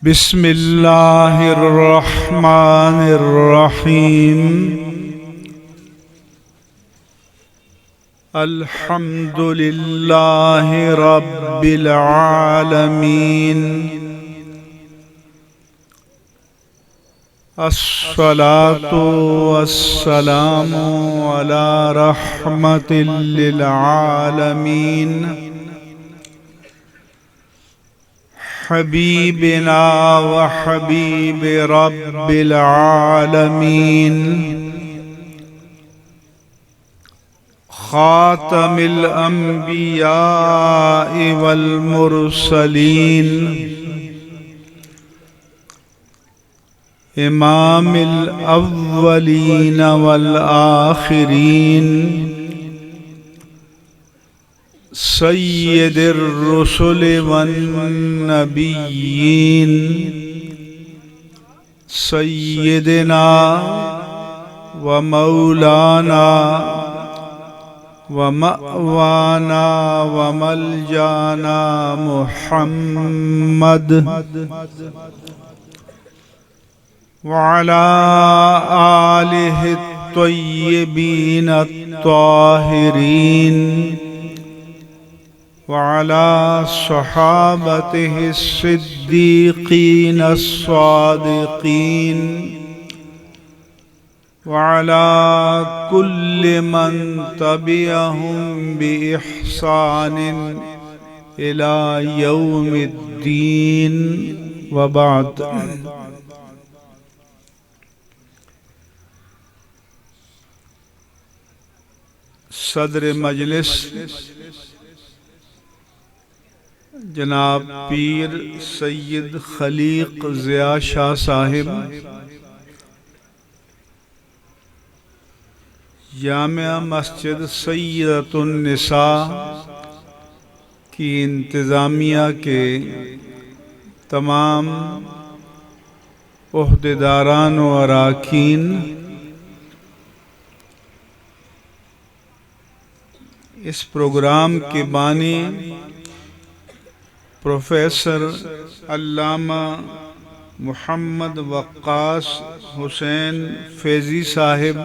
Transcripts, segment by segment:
بسم اللہ الرحمن الرحیم الحمد للہ رب العالمین الصلاة والسلام علی رحمت للعالمین حبیبنا وحبیب رب العالمین خاتم الانبیاء والمرسلین امام الاولین والآخرین سید الرسل والنبیین سیدنا ومولانا ومأوانا وملجانا محمد وعلى آلہ الطیبین الطاہرین وعلى صحابته الصديقين الصادقين وعلى كل من تبعهم بإحسان إلى يوم الدين وبعد. صدر مجلس جناب پیر سید خلیق ضیاء شاہ صاحب، جامعہ مسجد سیدۃ النساء کی انتظامیہ کے تمام عہدیداران و اراکین، اس پروگرام کے بانی پروفیسر علامہ محمد وقاص حسین فیضی صاحب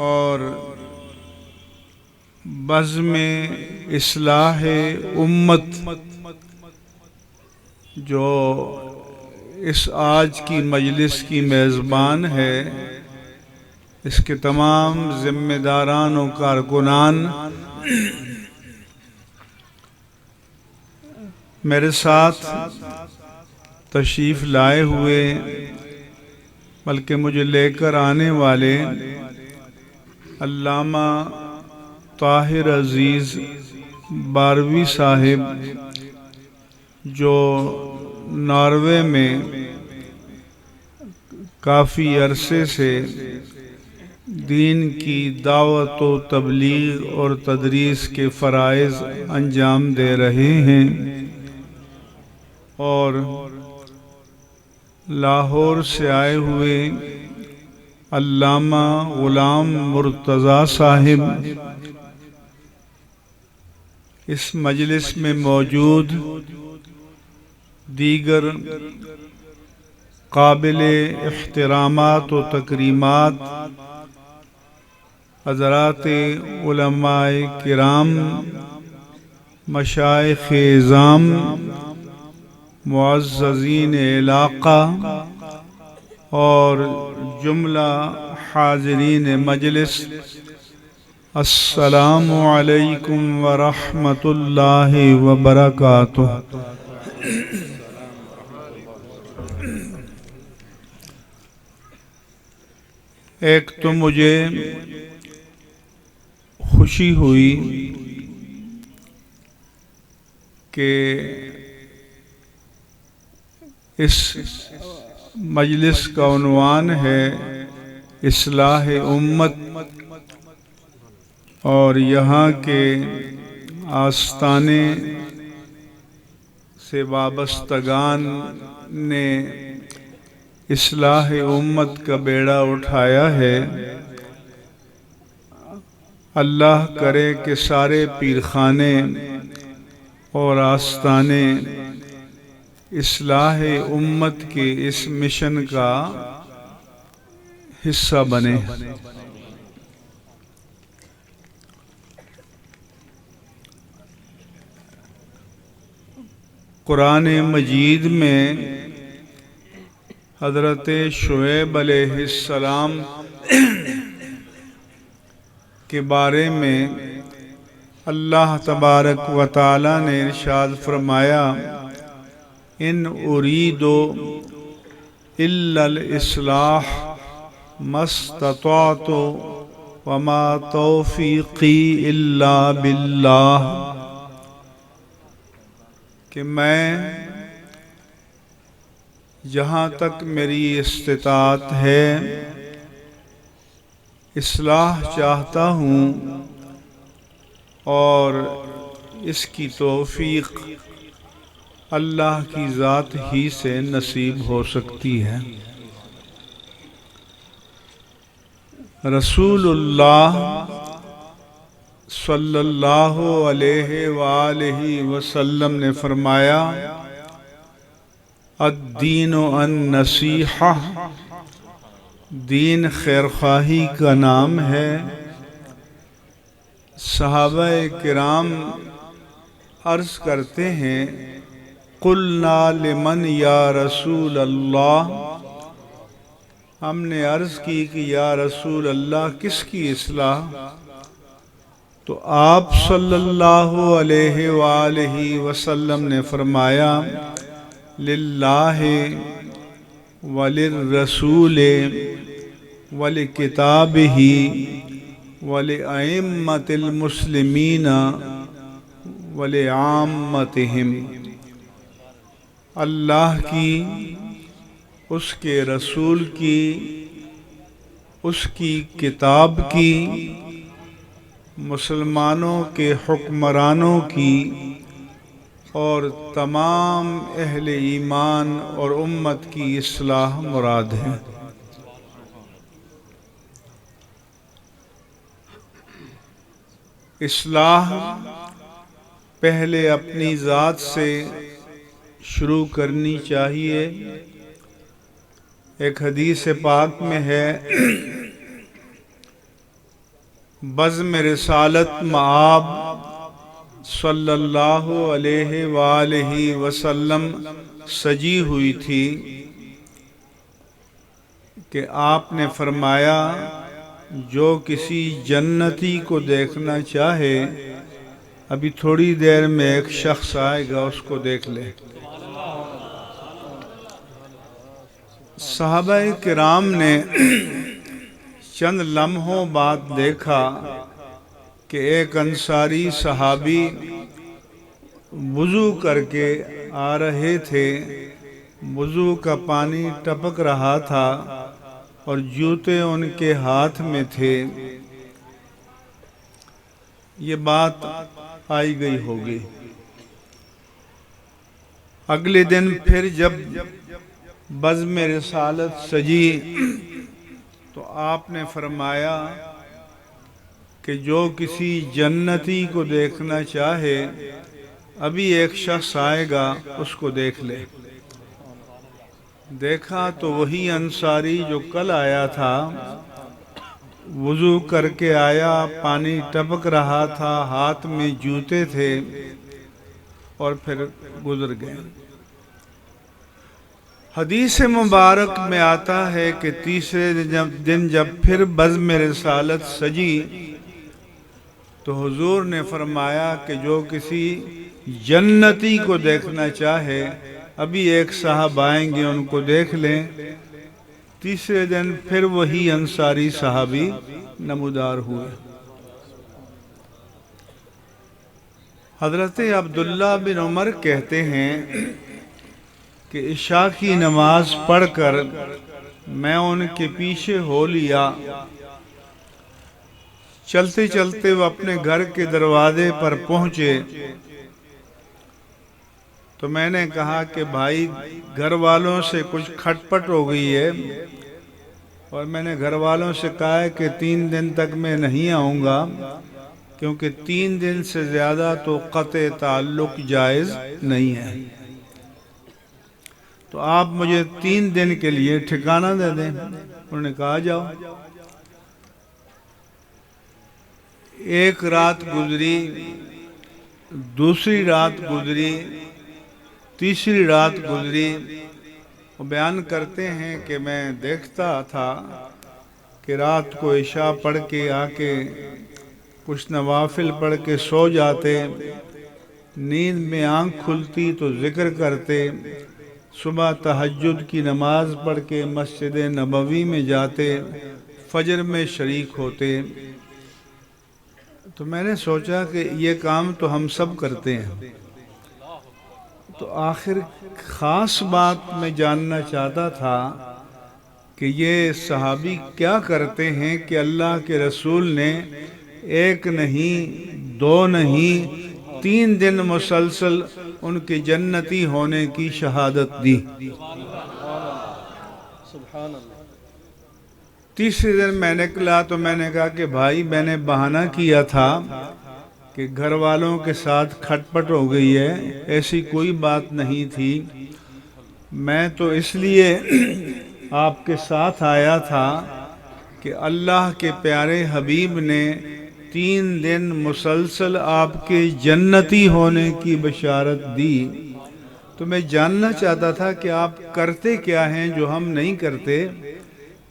اور بزم اصلاح امت جو اس آج کی مجلس کی میزبان ہے، اس کے تمام ذمہ داران و کارکنان، میرے ساتھ تشریف لائے ہوئے بلکہ مجھے لے کر آنے والے علامہ طاہر عزیز باروی صاحب، جو ناروے میں کافی عرصے سے دین کی دعوت و تبلیغ اور تدریس کے فرائض انجام دے رہے ہیں، اور لاہور سے آئے ہوئے علامہ غلام مرتضیٰ صاحب اس مجلس میں موجود دیگر قابل احترامات و تکریمات حضرات علماء کرام، مشائخ اعظام، معززین علاقہ اور جملہ حاضرین مجلس، السلام علیکم ورحمۃ اللہ وبرکاتہ. ایک تو مجھے خوشی ہوئی کہ اس مجلس کا عنوان ہے اصلاح امت، اور یہاں کے آستانے سے وابستگان نے اصلاح امت کا بیڑا اٹھایا ہے. اللہ کرے کہ سارے پیرخانے اور آستانے اصلاح امت کے اس مشن کا حصہ بنے۔ قرآن مجید میں حضرت شعیب علیہ السلام کے بارے میں اللہ تبارک و تعالی نے ارشاد فرمایا، ان اریدو الا الاصلاح ما استطعت وما توفیقی الا باللہ، کہ میں جہاں تک میری استطاعت ہے اصلاح چاہتا ہوں، اور اس کی توفیق اللہ کی ذات ہی سے نصیب ہو سکتی ہے۔ رسول اللہ صلی اللہ علیہ وآلہ وسلم نے فرمایا، الدین النصیحہ، دین خیرخواہی کا نام ہے۔ صحابہ کرام عرض کرتے ہیں، قلنا لمن یا رسول اللہ، ہم نے عرض کی کہ یا رسول اللہ کس کی اصلاح؟ تو آپ صلی اللہ علیہ وآلہ وسلم نے فرمایا، للہ وللرسول ولکتابہ ولأئمۃ المسلمین ولعامتہم، اللہ کی، اس کے رسول کی، اس کی کتاب کی، مسلمانوں کے حکمرانوں کی، اور تمام اہل ایمان اور امت کی اصلاح مراد ہے۔ اصلاح پہلے اپنی ذات سے شروع کرنی چاہیے۔ ایک حدیث پاک میں ہے، بزم رسالت مآب صلی اللہ علیہ وآلہ وسلم سجی ہوئی تھی کہ آپ نے فرمایا، جو کسی جنتی کو دیکھنا چاہے ابھی تھوڑی دیر میں ایک شخص آئے گا، اس کو دیکھ لے۔ صحابہ کرام نے چند لمحوں بعد دیکھا کہ ایک انصاری صحابی وضو کر کے آ رہے تھے، وضو کا پانی ٹپک رہا تھا اور جوتے ان کے ہاتھ میں تھے۔ یہ بات آئی گئی ہوگی۔ اگلے دن پھر جب بزم رسالت سجی تو آپ نے فرمایا کہ جو کسی جنتی کو دیکھنا چاہے ابھی ایک شخص آئے گا، اس کو دیکھ لے۔ دیکھا تو وہی انصاری جو کل آیا تھا، وضو کر کے آیا، پانی ٹپک رہا تھا، ہاتھ میں جوتے تھے، اور پھر گزر گئے۔ حدیث مبارک میں آتا ہے کہ تیسرے دن جب پھر بزم رسالت سجی تو حضور نے فرمایا کہ جو کسی جنتی کو دیکھنا چاہے ابھی ایک صاحب آئیں گے، ان کو دیکھ لیں۔ تیسرے دن پھر وہی انصاری صحابی نمودار ہوئے۔ حضرت عبداللہ بن عمر کہتے ہیں کہ عشاء کی نماز پڑھ کر میں ان کے پیچھے ہو لیا۔ چلتے چلتے وہ اپنے گھر کے دروازے پر پہنچے تو میں نے کہا کہ بھائی، گھر والوں سے کچھ کھٹ پٹ ہو گئی ہے، اور میں نے گھر والوں سے کہا ہے کہ 3 دن تک میں نہیں آؤں گا، کیونکہ 3 دن سے زیادہ تو قطع تعلق جائز نہیں ہے۔ تو آپ مجھے 3 دن کے لیے ٹھکانہ دے دیں۔ انہوں نے کہا جاؤ۔ ایک رات گزری، دوسری رات گزری، تیسری رات گزری۔ وہ بیان کرتے ہیں کہ میں دیکھتا تھا کہ رات کو عشاء پڑھ کے آ کے کچھ نوافل پڑھ کے سو جاتے، نیند میں آنکھ کھلتی تو ذکر کرتے، صبح تہجد کی نماز پڑھ کے مسجد نبوی میں جاتے، فجر میں شریک ہوتے۔ تو میں نے سوچا کہ یہ کام تو ہم سب کرتے ہیں، تو آخر خاص بات میں جاننا چاہتا تھا کہ یہ صحابی کیا کرتے ہیں کہ اللہ کے رسول نے 1 نہیں 2 نہیں 3 دن مسلسل ان کے جنتی ہونے کی شہادت دی۔ تیسرے دن میں نکلا تو میں نے کہا کہ بھائی میں نے بہانہ کیا تھا کہ گھر والوں کے ساتھ کھٹ پٹ ہو گئی ہے، ایسی کوئی بات نہیں تھی، میں تو اس لیے آپ کے ساتھ آیا تھا کہ اللہ کے پیارے حبیب نے 3 دن مسلسل آپ کے جنتی ہونے کی بشارت دی، تو میں جاننا چاہتا تھا کہ آپ کرتے کیا ہیں جو ہم نہیں کرتے،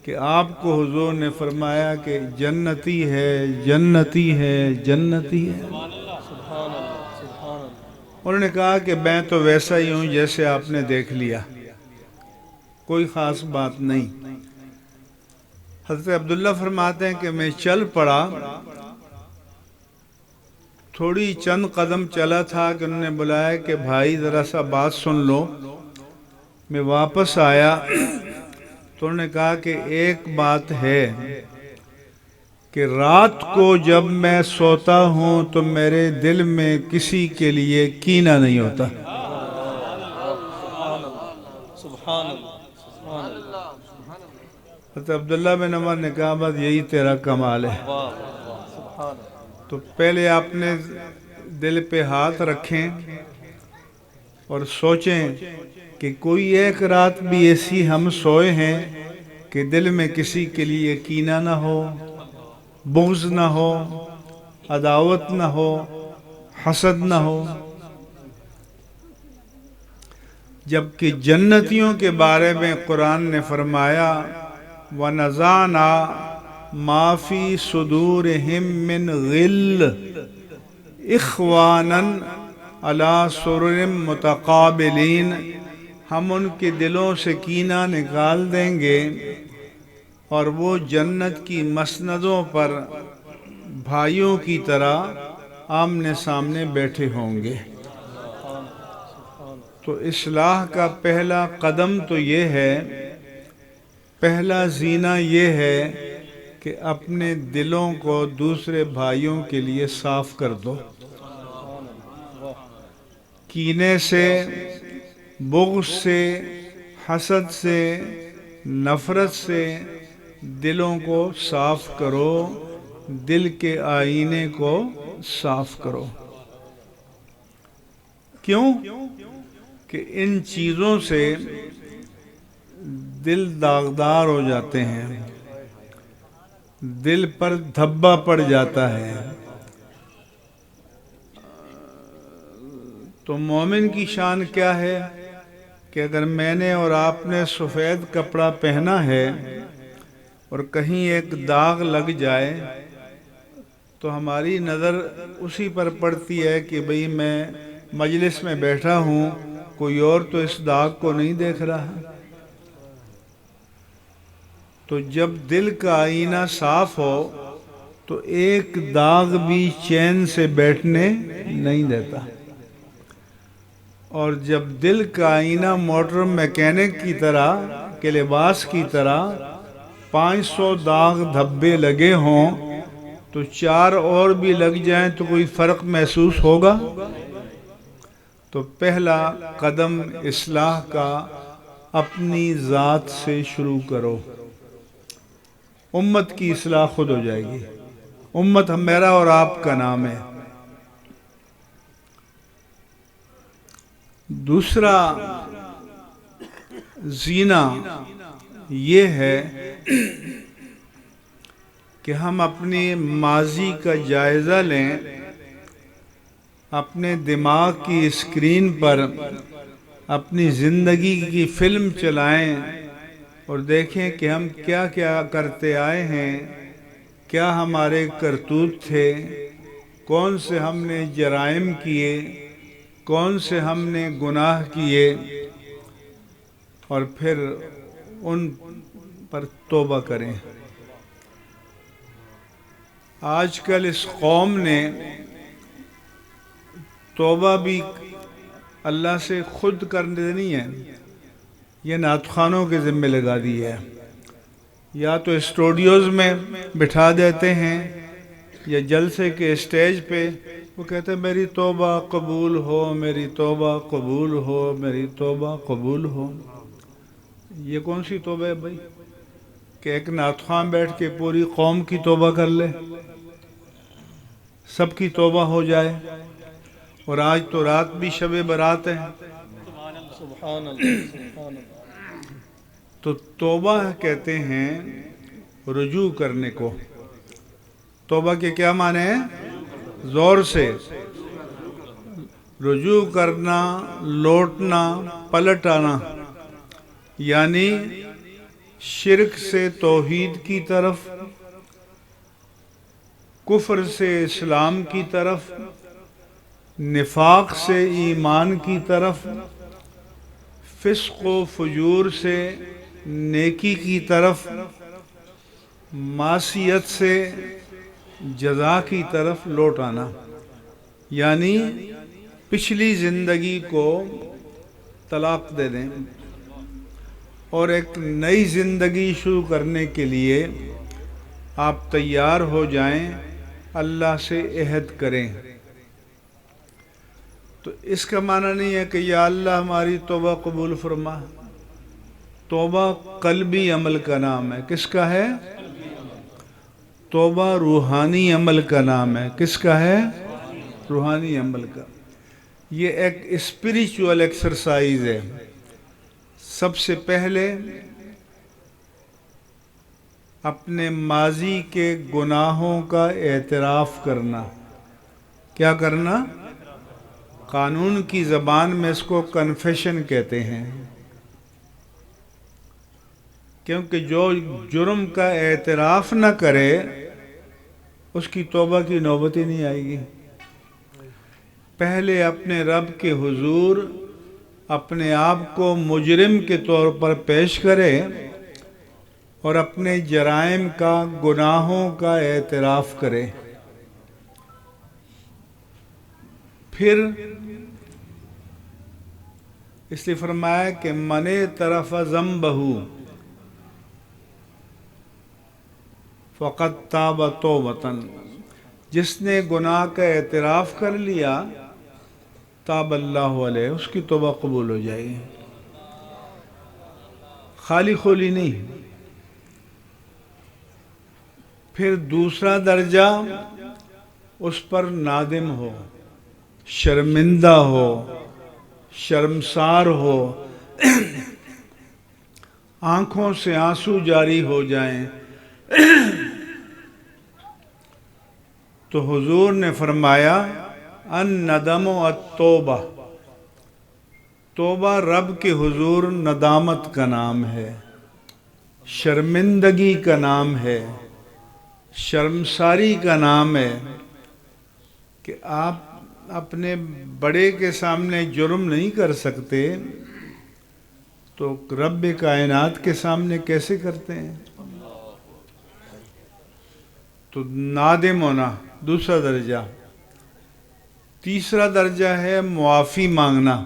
کہ آپ کو حضور نے فرمایا کہ جنتی ہے جنتی ہے جنتی ہے۔ انہوں نے کہا کہ میں تو ویسا ہی ہوں جیسے آپ نے دیکھ لیا، کوئی خاص بات نہیں۔ حضرت عبداللہ فرماتے ہیں کہ میں چل پڑا، تھوڑی چند قدم چلا تھا کہ انہوں نے بلایا کہ بھائی ذرا سا بات سن لو۔ میں واپس آیا تو انہوں نے کہا کہ ایک بات ہے کہ رات کو جب میں سوتا ہوں تو میرے دل میں کسی کے لیے کینہ نہیں ہوتا۔ حضرت عبداللہ بن عمر نے کہا بس یہی تیرا کمال ہے۔ تو پہلے آپ نے دل پہ ہاتھ رکھیں اور سوچیں کہ کوئی ایک رات بھی ایسی ہم سوئے ہیں کہ دل میں کسی کے لیے کینہ نہ ہو، بغض نہ ہو، عداوت نہ ہو، حسد نہ ہو۔ جبکہ جنتیوں کے بارے میں قرآن نے فرمایا وَنَزَعْنَا مَا فِي صُدُورِهِم مِّن غِلٍّ إِخْوَانًا عَلَى سُرُرٍ مُتَقَابِلِينَ، ہم ان کے دلوں سے کینہ نکال دیں گے اور وہ جنت کی مسندوں پر بھائیوں کی طرح آمنے سامنے بیٹھے ہوں گے۔ تو اصلاح کا پہلا قدم تو یہ ہے، پہلا زینہ یہ ہے کہ اپنے دلوں کو دوسرے بھائیوں کے لیے صاف کر دو۔ کینے سے، بغض سے، حسد سے، نفرت سے دلوں کو صاف کرو، دل کے آئینے کو صاف کرو۔ کیوں؟ کہ ان چیزوں سے دل داغدار ہو جاتے ہیں، دل پر دھبا پڑ جاتا ہے۔ تو مومن کی شان کیا ہے کہ اگر میں نے اور آپ نے سفید کپڑا پہنا ہے اور کہیں ایک داغ لگ جائے تو ہماری نظر اسی پر پڑتی ہے کہ بھئی میں مجلس میں بیٹھا ہوں، کوئی اور تو اس داغ کو نہیں دیکھ رہا۔ تو جب دل کا آئینہ صاف ہو تو ایک داغ بھی چین سے بیٹھنے نہیں دیتا، اور جب دل کا آئینہ موٹر میکینک کی طرح کے لباس کی طرح 500 داغ دھبے لگے ہوں تو 4 اور بھی لگ جائیں تو کوئی فرق محسوس ہوگا؟ تو پہلا قدم اصلاح کا اپنی ذات سے شروع کرو، امت کی اصلاح خود ہو جائے گی۔ امت میرا اور آپ کا نام ہے۔ دوسرا زینہ یہ ہے کہ ہم اپنی ماضی کا جائزہ لیں، اپنے دماغ کی اسکرین پر اپنی زندگی کی فلم چلائیں اور دیکھیں کہ ہم کیا کیا کرتے آئے ہیں، کیا ہمارے کرتوت تھے، کون سے ہم نے جرائم کیے، کون سے ہم نے گناہ کیے، اور پھر ان پر توبہ کریں۔ آج کل اس قوم نے توبہ بھی اللہ سے خود کرنے نہیں ہے، یہ نعت خوانوں کے ذمہ لگا دی ہے۔ یا تو اسٹوڈیوز میں بٹھا دیتے ہیں یا جلسے کے اسٹیج پہ وہ کہتے ہیں میری توبہ قبول ہو، میری توبہ قبول ہو، میری توبہ قبول ہو۔ یہ کون سی توبہ ہے بھائی کہ ایک نعت خواں بیٹھ کے پوری قوم کی توبہ کر لے، سب کی توبہ ہو جائے؟ اور آج تو رات بھی شب برات ہے۔ سبحان اللہ سبحان اللہ۔ تو توبہ کہتے ہیں رجوع کرنے کو۔ توبہ کے کیا معنی ہیں؟ زور سے رجوع کرنا، لوٹنا، پلٹ آنا، یعنی شرک سے توحید کی طرف، کفر سے اسلام کی طرف، نفاق سے ایمان کی طرف، فسق و فجور سے نیکی کی طرف، معصیت سے جزا کی طرف لوٹ آنا، یعنی پچھلی زندگی کو طلاق دے دیں اور ایک نئی زندگی شروع کرنے کے لیے آپ تیار ہو جائیں، اللہ سے عہد کریں۔ تو اس کا معنی نہیں ہے کہ یا اللہ ہماری توبہ قبول فرما۔ توبہ قلبی عمل کا نام ہے۔ کس کا ہے؟ توبہ روحانی عمل کا نام ہے۔ کس کا ہے؟ روحانی عمل کا۔ یہ ایک اسپریچول ایکسرسائز ہے۔ سب سے پہلے اپنے ماضی کے گناہوں کا اعتراف کرنا۔ کیا کرنا؟ قانون کی زبان میں اس کو کنفیشن کہتے ہیں، کیونکہ جو جرم کا اعتراف نہ کرے اس کی توبہ کی نوبت ہی نہیں آئے گی۔ پہلے اپنے رب کے حضور اپنے آپ کو مجرم کے طور پر پیش کرے اور اپنے جرائم کا، گناہوں کا اعتراف کرے، پھر اس لیے فرمایا کہ من طرف ذنبہ فقد تاب توبۃ، جس نے گناہ کا اعتراف کر لیا تاب اللہ علیہ، اس کی توبہ قبول ہو جائے گی، خالی خولی نہیں۔ پھر دوسرا درجہ اس پر نادم ہو، شرمندہ ہو، شرمسار ہو، آنکھوں سے آنسو جاری ہو جائیں، تو حضور نے فرمایا الندم التوبہ، توبہ رب کے حضور ندامت کا نام ہے، شرمندگی کا نام ہے، شرمساری کا نام ہے، کہ آپ اپنے بڑے کے سامنے جرم نہیں کر سکتے تو رب کائنات کے سامنے کیسے کرتے ہیں؟ تو نادم ہونا دوسرا درجہ۔ تیسرا درجہ ہے معافی مانگنا۔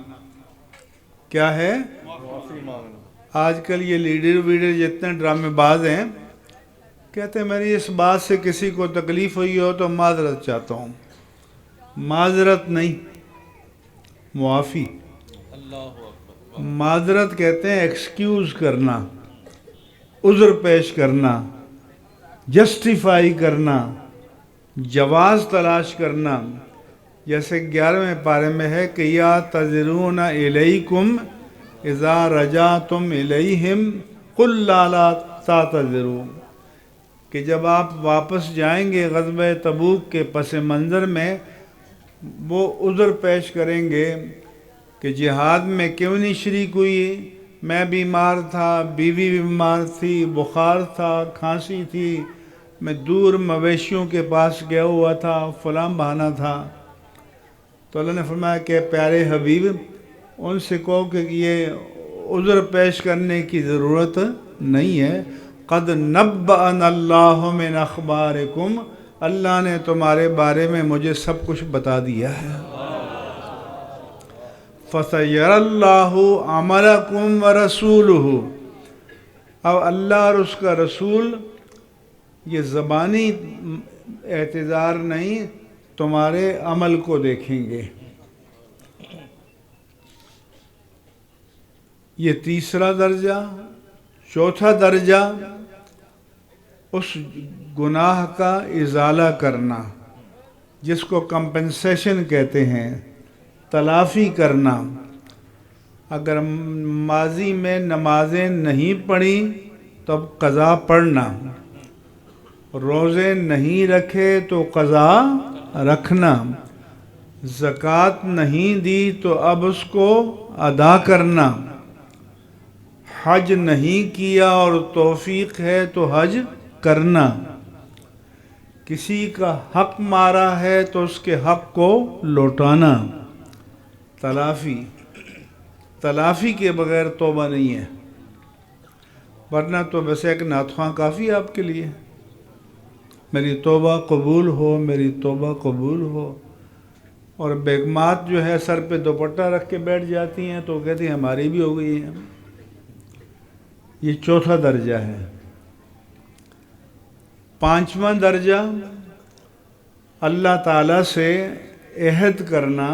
کیا ہے؟ معافی مانگنا۔ آج کل یہ لیڈر جتنے ڈرامے باز ہیں کہتے ہیں میری اس بات سے کسی کو تکلیف ہوئی ہو تو معذرت چاہتا ہوں۔ معذرت نہیں، معافی۔ معذرت کہتے ہیں ایکسکیوز کرنا، عذر پیش کرنا، جسٹیفائی کرنا، جواز تلاش کرنا، جیسے 11ویں پارے میں ہے کہ یا تذرون الیکم اذا رجعتم الیہم قل لا تعتذروا، کہ جب آپ واپس جائیں گے غزوہ تبوک کے پس منظر میں وہ عذر پیش کریں گے کہ جہاد میں کیوں نہیں شریک ہوئی، میں بیمار تھا، بیوی بیمار تھی، بخار تھا، کھانسی تھی، میں دور مویشیوں کے پاس گیا ہوا تھا، فلاں بہانہ تھا۔ تو اللہ نے فرمایا کہ پیارے حبیب ان سے کہو کہ یہ عذر پیش کرنے کی ضرورت نہیں ہے، قد نبأنا اللہ من اخبارکم، اللہ نے تمہارے بارے میں مجھے سب کچھ بتا دیا ہے۔ فَسَيَرَى اللَّهُ عَمَلَكُمْ وَرَسُولُهُ، اب اللہ اور اس کا رسول یہ زبانی اعتذار نہیں، تمہارے عمل کو دیکھیں گے۔ یہ تیسرا درجہ۔ چوتھا درجہ اس گناہ کا ازالہ کرنا، جس کو کمپنسیشن کہتے ہیں، تلافی کرنا۔ اگر ماضی میں نمازیں نہیں پڑھیں تو اب قضا پڑھنا، روزے نہیں رکھے تو قضا رکھنا، زکوٰۃ نہیں دی تو اب اس کو ادا کرنا، حج نہیں کیا اور توفیق ہے تو حج کرنا، کسی کا حق مارا ہے تو اس کے حق کو لوٹانا۔ تلافی کے بغیر توبہ نہیں ہے، ورنہ تو بس ایک نعت خواں کافی ہے آپ کے لیے، میری توبہ قبول ہو، میری توبہ قبول ہو۔ اور بیگمات جو ہے سر پہ دوپٹہ رکھ کے بیٹھ جاتی ہیں تو کہتی ہیں ہماری بھی ہو گئی ہے۔ یہ چوتھا درجہ ہے۔ پانچواں درجہ اللہ تعالیٰ سے عہد کرنا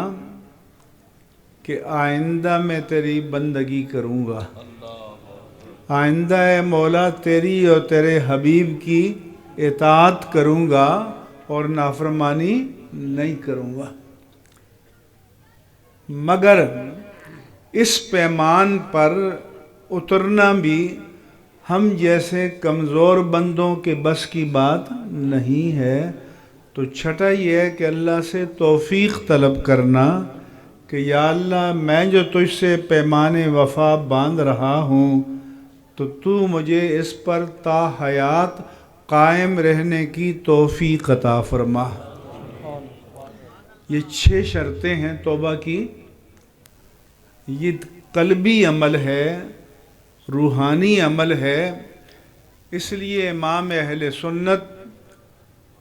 کہ آئندہ میں تیری بندگی کروں گا، آئندہ اے مولا تیری اور تیرے حبیب کی اطاعت کروں گا اور نافرمانی نہیں کروں گا۔ مگر اس پیمان پر اترنا بھی ہم جیسے کمزور بندوں کے بس کی بات نہیں ہے، تو چھٹا یہ ہے کہ اللہ سے توفیق طلب کرنا کہ یا اللہ میں جو تجھ سے پیمان وفا باندھ رہا ہوں تو تو مجھے اس پر تا حیات قائم رہنے کی توفیق عطا فرما۔ یہ 6 شرطیں ہیں توبہ کی۔ یہ قلبی عمل ہے، روحانی عمل ہے، اس لیے امام اہل سنت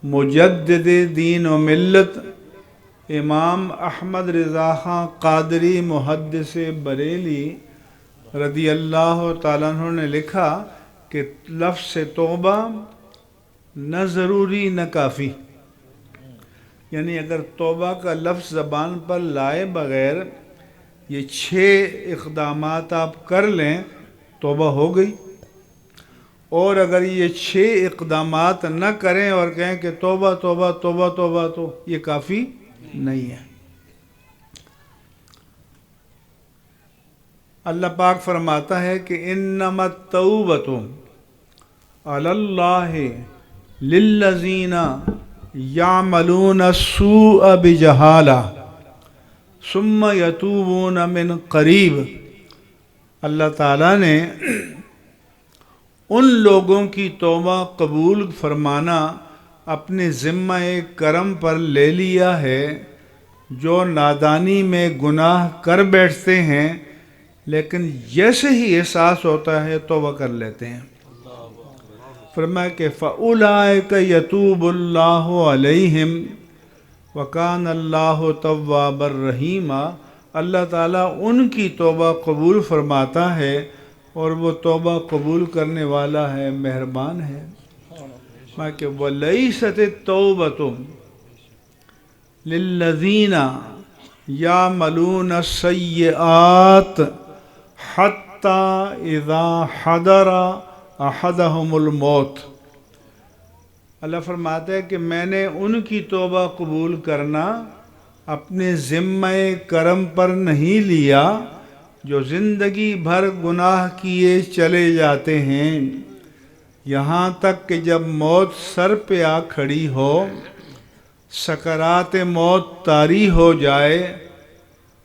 مجدد دین و ملت امام احمد رضا خان قادری محدث بریلی رضی اللہ تعالیٰ عنہ نے لکھا کہ لفظ توبہ نہ ضروری نہ کافی، یعنی اگر توبہ کا لفظ زبان پر لائے بغیر یہ 6 اقدامات آپ کر لیں توبہ ہو گئی، اور اگر یہ 6 اقدامات نہ کریں اور کہیں کہ توبہ توبہ توبہ توبہ تو یہ کافی نہیں ہے۔ اللہ پاک فرماتا ہے کہ انما التوبۃ علی اللہ للذین یعملون السوء بجہالہ ثم یتوبون من قریب، اللہ تعالیٰ نے ان لوگوں کی توبہ قبول فرمانا اپنے ذمہ کرم پر لے لیا ہے جو نادانی میں گناہ کر بیٹھتے ہیں لیکن جیسے ہی احساس ہوتا ہے توبہ کر لیتے ہیں۔ فرمایا کہ فَأُولَئِكَ يَتُوبُ اللَّهُ عَلَيْهِمْ وَكَانَ اللَّهُ تَوَّابًا رَحِيمًا، اللہ تعالیٰ ان کی توبہ قبول فرماتا ہے اور وہ توبہ قبول کرنے والا ہے، مہربان ہے۔ میں کہ وَلَيْسَتِ التَّوْبَةُ لِلَّذِينَ يَعْمَلُونَ السَّيِّئَاتِ حَتَّى إِذَا حَضَرَ أَحَدَهُمُ الْمَوْتُ، اللہ فرماتا ہے کہ میں نے ان کی توبہ قبول کرنا اپنے ذمہ کرم پر نہیں لیا جو زندگی بھر گناہ کیے چلے جاتے ہیں، یہاں تک کہ جب موت سر پہ آ کھڑی ہو، سکرات موت طاری ہو جائے،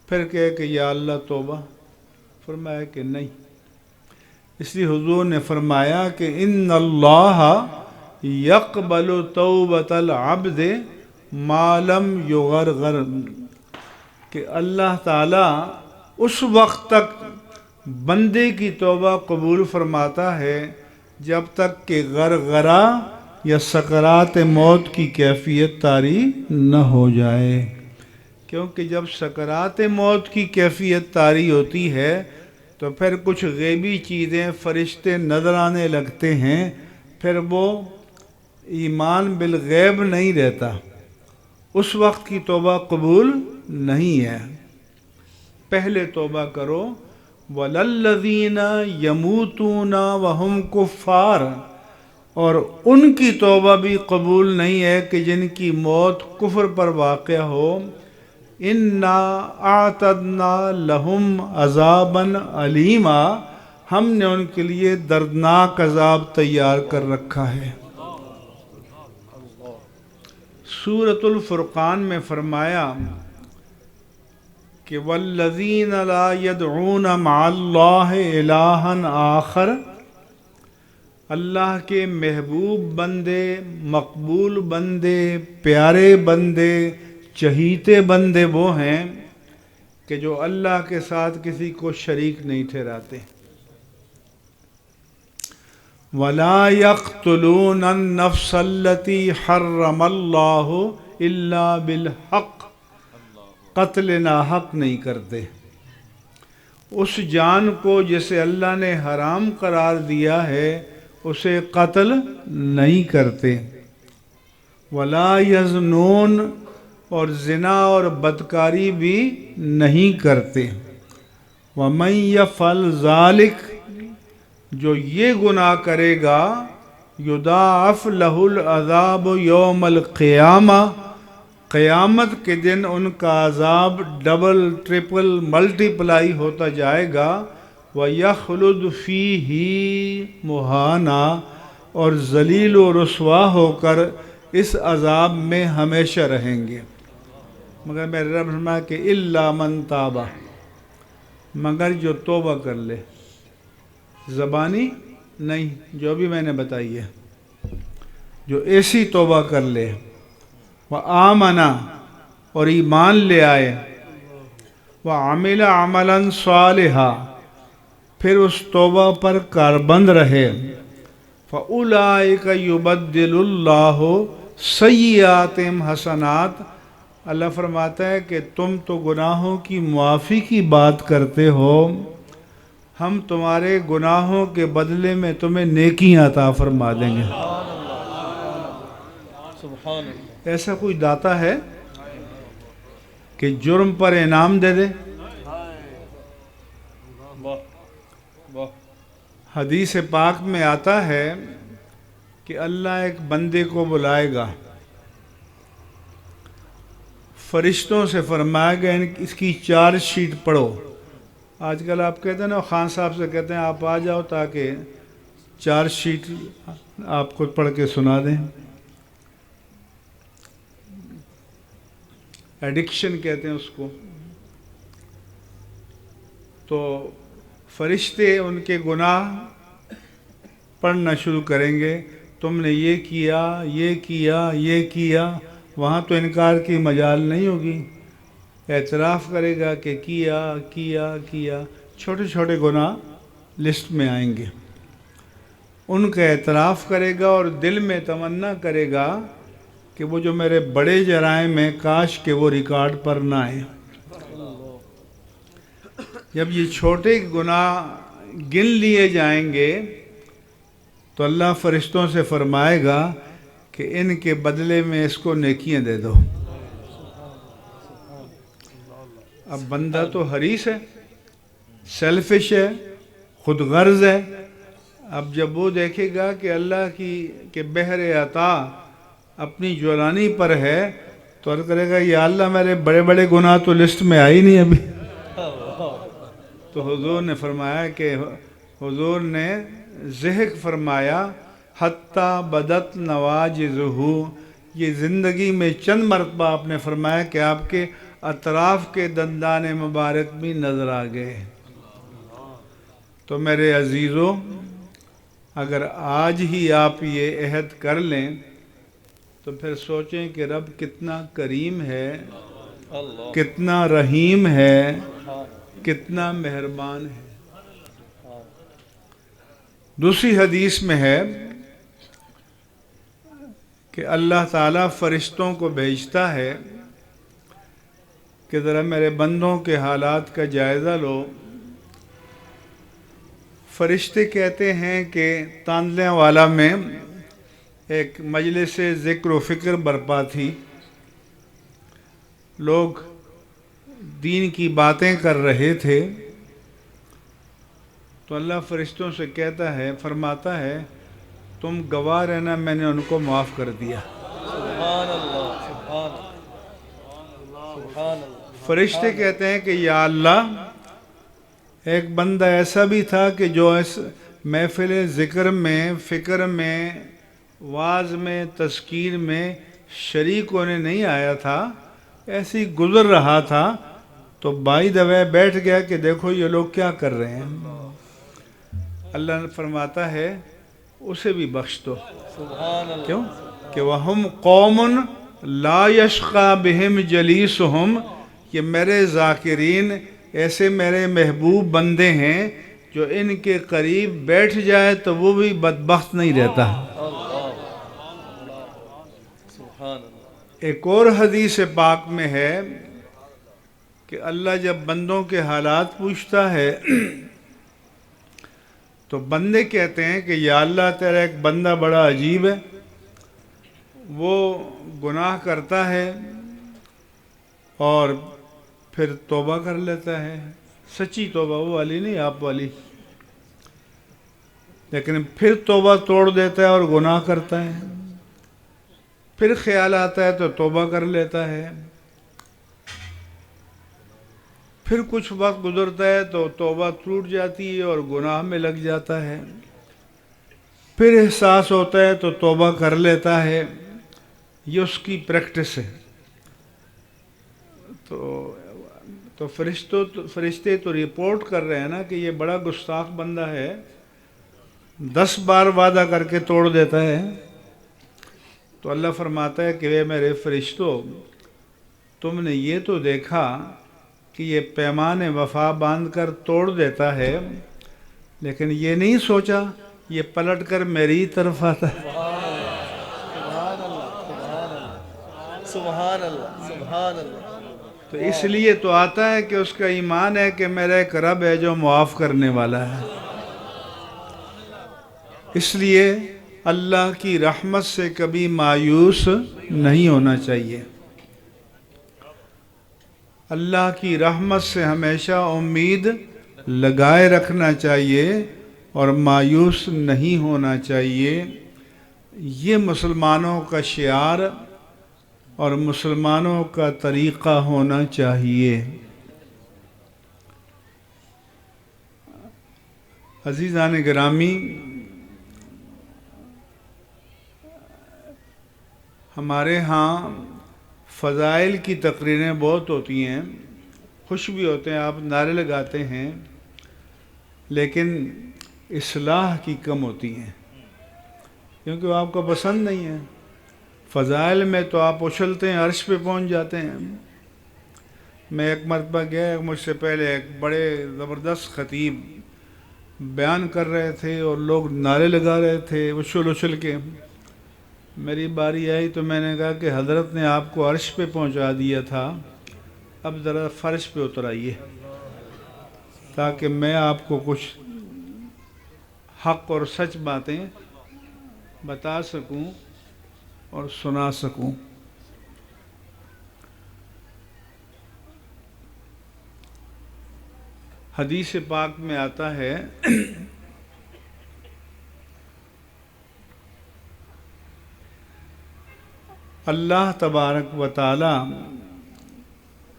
پھر کہے کہ یا اللہ توبہ، فرمایا کہ نہیں۔ اس لیے حضور نے فرمایا کہ ان اللہ یقبل توبۃ العبد ما لم یغرغر، کہ اللہ تعالیٰ اس وقت تک بندے کی توبہ قبول فرماتا ہے جب تک کہ غرغرہ یا سکرات موت کی کیفیت طاری نہ ہو جائے، کیونکہ جب سکرات موت کی کیفیت طاری ہوتی ہے تو پھر کچھ غیبی چیزیں فرشتے نظر آنے لگتے ہیں، پھر وہ ایمان بالغیب نہیں رہتا، اس وقت کی توبہ قبول نہیں ہے۔ پہلے توبہ کرو وَلَلَّذِينَ يَمُوتُونَ وَهُمْ كُفَّارٌ، اور ان کی توبہ بھی قبول نہیں ہے کہ جن کی موت کفر پر واقع ہو۔ اِنَّا أَعْتَدْنَا لَهُمْ عَذَابًا أَلِيمًا، ہم نے ان کے لیے دردناک عذاب تیار کر رکھا ہے۔ سورۃ الفرقان میں فرمایا کہ وَالَّذِينَ لَا يَدْعُونَ مَعَ اللَّهِ إِلَٰهًا آخَرَ، اللہ کے محبوب بندے، مقبول بندے، پیارے بندے، چہیتے بندے وہ ہیں کہ جو اللہ کے ساتھ کسی کو شریک نہیں ٹھہراتے۔ وَلَا يَقْتُلُونَ النَّفْسَ الَّتِي حَرَّمَ اللَّهُ إِلَّا بِالْحَقِّ، قتل ناحق نہیں کرتے، اس جان کو جسے اللہ نے حرام قرار دیا ہے اسے قتل نہیں کرتے۔ وَلَا يَزْنُونَ، اور زنا اور بدکاری بھی نہیں کرتے۔ وَمَن يَفْعَلْ ذَلِكَ، جو یہ گناہ کرے گا، یضاعف لہ العذاب یوم القیامہ، قیامت کے دن ان کا عذاب ڈبل ٹرپل ملٹی پلائی ہوتا جائے گا۔ وَيَخْلُدْ فِيهِ مُهَانًا، اور ذلیل و رسوا ہو کر اس عذاب میں ہمیشہ رہیں گے۔ مگر میرے رب فرمایا کہ اِلَّا مَن تَابَ، مگر جو توبہ کر لے، زبانی نہیں، جو بھی میں نے بتائی ہے، جو ایسی توبہ کر لے، وَآمَنَ، اور ایمان لے آئے، وَعَمِلَ عَمَلًا صَالِحًا، پھر اس توبہ پر کاربند رہے، فَأُولَئِكَ يُبَدِّلُ اللَّهُ سَيِّئَاتِهِمْ حَسَنَاتٍ، اللہ فرماتا ہے کہ تم تو گناہوں کی معافی کی بات کرتے ہو، ہم تمہارے گناہوں کے بدلے میں تمہیں نیکیاں عطا فرما دیں گے۔ سبحان اللہ۔ ایسا کوئی داتا ہے کہ جرم پر انعام دے دے؟ واہ واہ۔ حدیث پاک میں آتا ہے کہ اللہ ایک بندے کو بلائے گا، فرشتوں سے فرمائے گا اس کی چارج شیٹ پڑھو۔ آج کل آپ کہتے ہیں نا، خان صاحب سے کہتے ہیں آپ آ جاؤ تاکہ چارج شیٹ آپ کو پڑھ کے سنا دیں۔ ایڈکشن کہتے ہیں اس کو۔ تو فرشتے ان کے گناہ پڑھنا شروع کریں گے، تم نے یہ کیا، یہ کیا، یہ کیا، وہاں تو انکار کی مجال نہیں ہوگی، اعتراف کرے گا کہ کیا کیا کیا، چھوٹے چھوٹے گناہ لسٹ میں آئیں گے، ان کا اعتراف کرے گا اور دل میں تمنا کرے گا کہ وہ جو میرے بڑے جرائم ہیں کاش کہ وہ ریکارڈ پر نہ آئیں۔ جب یہ چھوٹے گناہ گن لیے جائیں گے تو اللہ فرشتوں سے فرمائے گا کہ ان کے بدلے میں اس کو نیکیاں دے دو۔ اب بندہ تو حریص ہے، سیلفش ہے، خود غرض ہے، اب جب وہ دیکھے گا کہ اللہ کی کہ بحر عطا اپنی جولانی پر ہے تو عرض کرے گا یا اللہ میرے بڑے بڑے گناہ تو لسٹ میں آئی نہیں ابھی. تو حضور نے فرمایا کہ حضور نے ضحک فرمایا حتیٰ بدت نواجذہ، یہ زندگی میں چند مرتبہ آپ نے فرمایا کہ آپ کے اطراف کے دندان مبارک بھی نظر آ گئے. تو میرے عزیزو، اگر آج ہی آپ یہ عہد کر لیں تو پھر سوچیں کہ رب کتنا کریم ہے، اللہ کتنا رحیم ہے، سبحان کتنا مہربان ہے. اللہ. دوسری حدیث میں ہے کہ اللہ تعالیٰ فرشتوں کو بھیجتا ہے کہ ذرا میرے بندوں کے حالات کا جائزہ لو. فرشتے کہتے ہیں کہ تاندلے والا میں ایک مجلس ذکر و فکر برپا تھی، لوگ دین کی باتیں کر رہے تھے. تو اللہ فرشتوں سے کہتا ہے، فرماتا ہے تم گواہ رہنا میں نے ان کو معاف کر دیا. سبحان اللہ سبحان اللہ سبحان اللہ. فرشتے کہتے ہیں کہ یا اللہ، ایک بندہ ایسا بھی تھا کہ جو اس محفل ذکر میں، فکر میں، واعظ میں، تذکیر میں شریک ہونے نہیں آیا تھا، ایسے ہی گزر رہا تھا تو بائی دوے بیٹھ گیا کہ دیکھو یہ لوگ کیا کر رہے ہیں. اللہ نے فرماتا ہے اسے بھی بخش دو. سبحان اللہ. کیوں کہ وَهُمْ قَوْمٌ لَا يَشْقَى بِهِمْ جَلِيسُهُمْ، یہ میرے ذاکرین ایسے میرے محبوب بندے ہیں جو ان کے قریب بیٹھ جائے تو وہ بھی بدبخت نہیں رہتا. سبحان اللہ. ایک اور حدیث پاک میں ہے کہ اللہ جب بندوں کے حالات پوچھتا ہے تو بندے کہتے ہیں کہ یا اللہ تیرا ایک بندہ بڑا عجیب ہے، وہ گناہ کرتا ہے اور پھر توبہ کر لیتا ہے، سچی توبہ، وہ والی نہیں آپ والی، لیکن پھر توبہ توڑ دیتا ہے اور گناہ کرتا ہے، پھر خیال آتا ہے تو توبہ کر لیتا ہے، پھر کچھ وقت گزرتا ہے تو توبہ ٹوٹ جاتی ہے اور گناہ میں لگ جاتا ہے، پھر احساس ہوتا ہے تو توبہ کر لیتا ہے. یہ اس کی پریکٹس ہے. تو فرشتے تو رپورٹ کر رہے ہیں نا کہ یہ بڑا گستاخ بندہ ہے، 10 بار وعدہ کر کے توڑ دیتا ہے. تو اللہ فرماتا ہے کہ اے میرے فرشتوں، تم نے یہ تو دیکھا کہ یہ پیمان وفا باندھ کر توڑ دیتا ہے، لیکن یہ نہیں سوچا یہ پلٹ کر میری طرف آتا ہے. سبحان اللہ سبحان اللہ. تو اس لیے تو آتا ہے کہ اس کا ایمان ہے کہ میرا ایک رب ہے جو معاف کرنے والا ہے. اس لیے اللہ کی رحمت سے کبھی مایوس نہیں ہونا چاہیے. اللہ کی رحمت سے ہمیشہ امید لگائے رکھنا چاہیے اور مایوس نہیں ہونا چاہیے. یہ مسلمانوں کا شعار اور مسلمانوں کا طریقہ ہونا چاہیے. عزیزان گرامی، ہمارے ہاں فضائل کی تقریریں بہت ہوتی ہیں، خوش بھی ہوتے ہیں، آپ نعرے لگاتے ہیں، لیکن اصلاح کی کم ہوتی ہیں کیونکہ وہ آپ کو پسند نہیں ہے. فضائل میں تو آپ اچھلتے ہیں، عرش پہ پہنچ جاتے ہیں. میں ایک مرتبہ گیا، مجھ سے پہلے ایک بڑے زبردست خطیب بیان کر رہے تھے اور لوگ نعرے لگا رہے تھے اچھل اچھل کے. میری باری آئی تو میں نے کہا کہ حضرت نے آپ کو عرش پہ پہنچا دیا تھا، اب ذرا فرش پہ اتر آئیے تاکہ میں آپ کو کچھ حق اور سچ باتیں بتا سکوں اور سنا سکوں. حدیث پاک میں آتا ہے اللہ تبارک و تعالی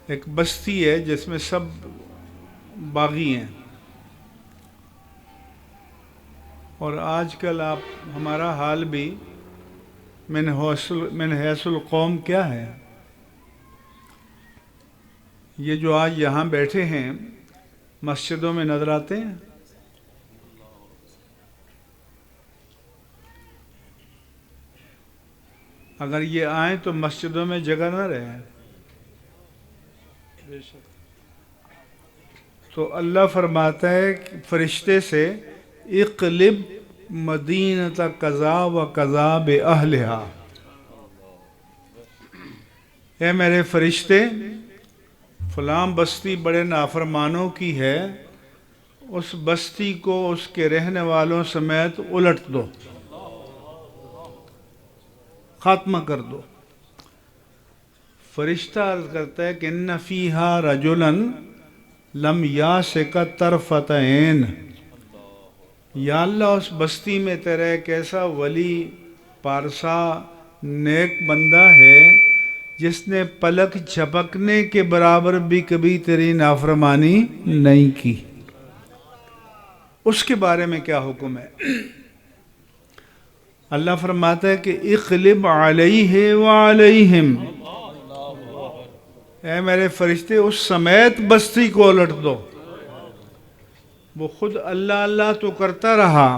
ایک بستی ہے جس میں سب باغی ہیں، اور آج کل آپ ہمارا حال بھی من حیث القوم کیا ہے؟ یہ جو آج یہاں بیٹھے ہیں مسجدوں میں نظر آتے ہیں، اگر یہ آئیں تو مسجدوں میں جگہ نہ رہے، بے شک تو اللہ فرماتا ہے کہ فرشتے سے اقلب مدینۃ قضا و قضا باہلھا، اے میرے فرشتے فلاں بستی بڑے نافرمانوں کی ہے، اس بستی کو اس کے رہنے والوں سمیت الٹ دو، خاتمہ کر دو۔ فرشتہ عرض کرتا ہے کہ ان فیہا رجلا لم یاسک طرفۃ عین، یا اللہ اس بستی میں تیرا ایک ایسا ولی پارسا نیک بندہ ہے جس نے پلک جھپکنے کے برابر بھی کبھی تیری نافرمانی نہیں کی، اس کے بارے میں کیا حکم ہے؟ اللہ فرماتا ہے کہ اقلب علیہ وعلیہم، اے میرے فرشتے اس سمیت بستی کو الٹ دو۔ وہ خود اللہ اللہ تو کرتا رہا،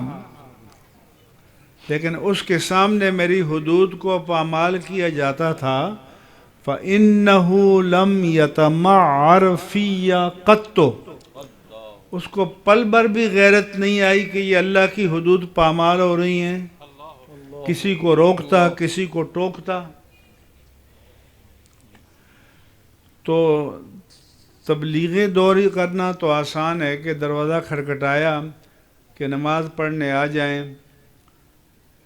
لیکن اس کے سامنے میری حدود کو پامال کیا جاتا تھا۔ فَإِنَّهُ لَمْ يَتَمَعَّرْ فِيَّ قَطُّ، اس کو پل بھر بھی غیرت نہیں آئی کہ یہ اللہ کی حدود پامال ہو رہی ہیں، کسی کو روکتا کسی کو ٹوکتا۔ تو تبلیغ دوری کرنا تو آسان ہے کہ دروازہ کھٹکھٹایا کہ نماز پڑھنے آ جائیں،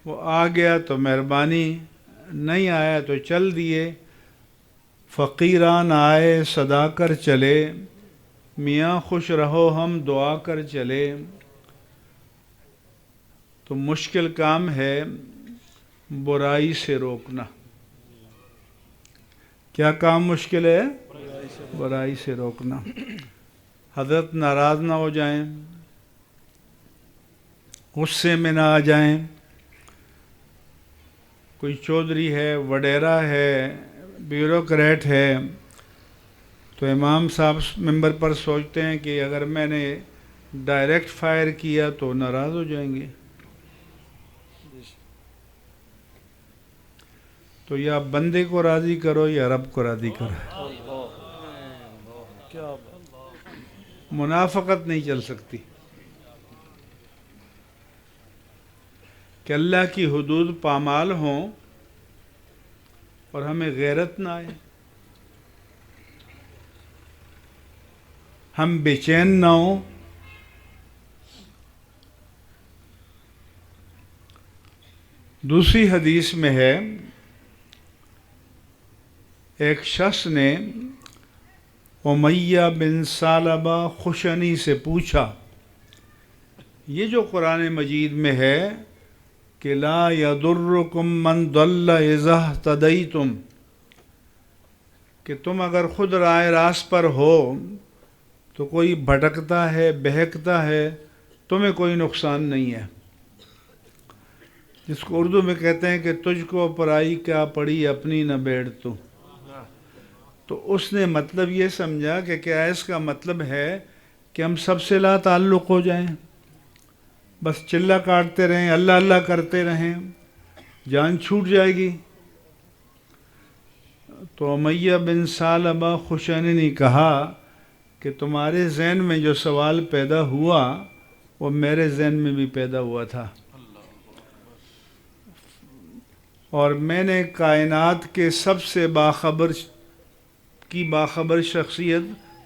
وہ آ گیا تو مہربانی، نہیں آیا تو چل دیے۔ فقیران آئے صدا کر چلے، میاں خوش رہو ہم دعا کر چلے۔ تو مشکل کام ہے برائی سے روکنا۔ کیا کام مشکل ہے؟ برائی سے روکنا۔ حضرت ناراض نہ ہو جائیں، غصے میں نہ آ جائیں۔ کوئی چودھری ہے، وڈیرا ہے، بیوروکریٹ ہے، تو امام صاحب ممبر پر سوچتے ہیں کہ اگر میں نے ڈائریکٹ فائر کیا تو ناراض ہو جائیں گے، تو یا بندے کو راضی کرو یا رب کو راضی کرو، کیا منافقت نہیں چل سکتی کہ اللہ کی حدود پامال ہوں اور ہمیں غیرت نہ آئے، ہم بے چین نہ ہوں۔ دوسری حدیث میں ہے ایک شخص نے امیہ بن ثعلبہ خشنی سے پوچھا، یہ جو قرآن مجید میں ہے کہ لا یضرکم من ضل اذا اہتدیتم، کہ تم اگر خود رائے راست پر ہو تو کوئی بھٹکتا ہے بہکتا ہے تمہیں کوئی نقصان نہیں ہے، جس کو اردو میں کہتے ہیں کہ تجھ کو پرائی کیا پڑی اپنی نہ بیڑ تو اس نے مطلب یہ سمجھا کہ کیا اس کا مطلب ہے کہ ہم سب سے لا تعلق ہو جائیں، بس چلہ کاٹتے رہیں، اللہ اللہ کرتے رہیں، جان چھوٹ جائے گی۔ تو امیہ بن ثعلبہ خشنی نے کہا کہ تمہارے ذہن میں جو سوال پیدا ہوا وہ میرے ذہن میں بھی پیدا ہوا تھا، اور میں نے کائنات کے سب سے باخبر شخصیت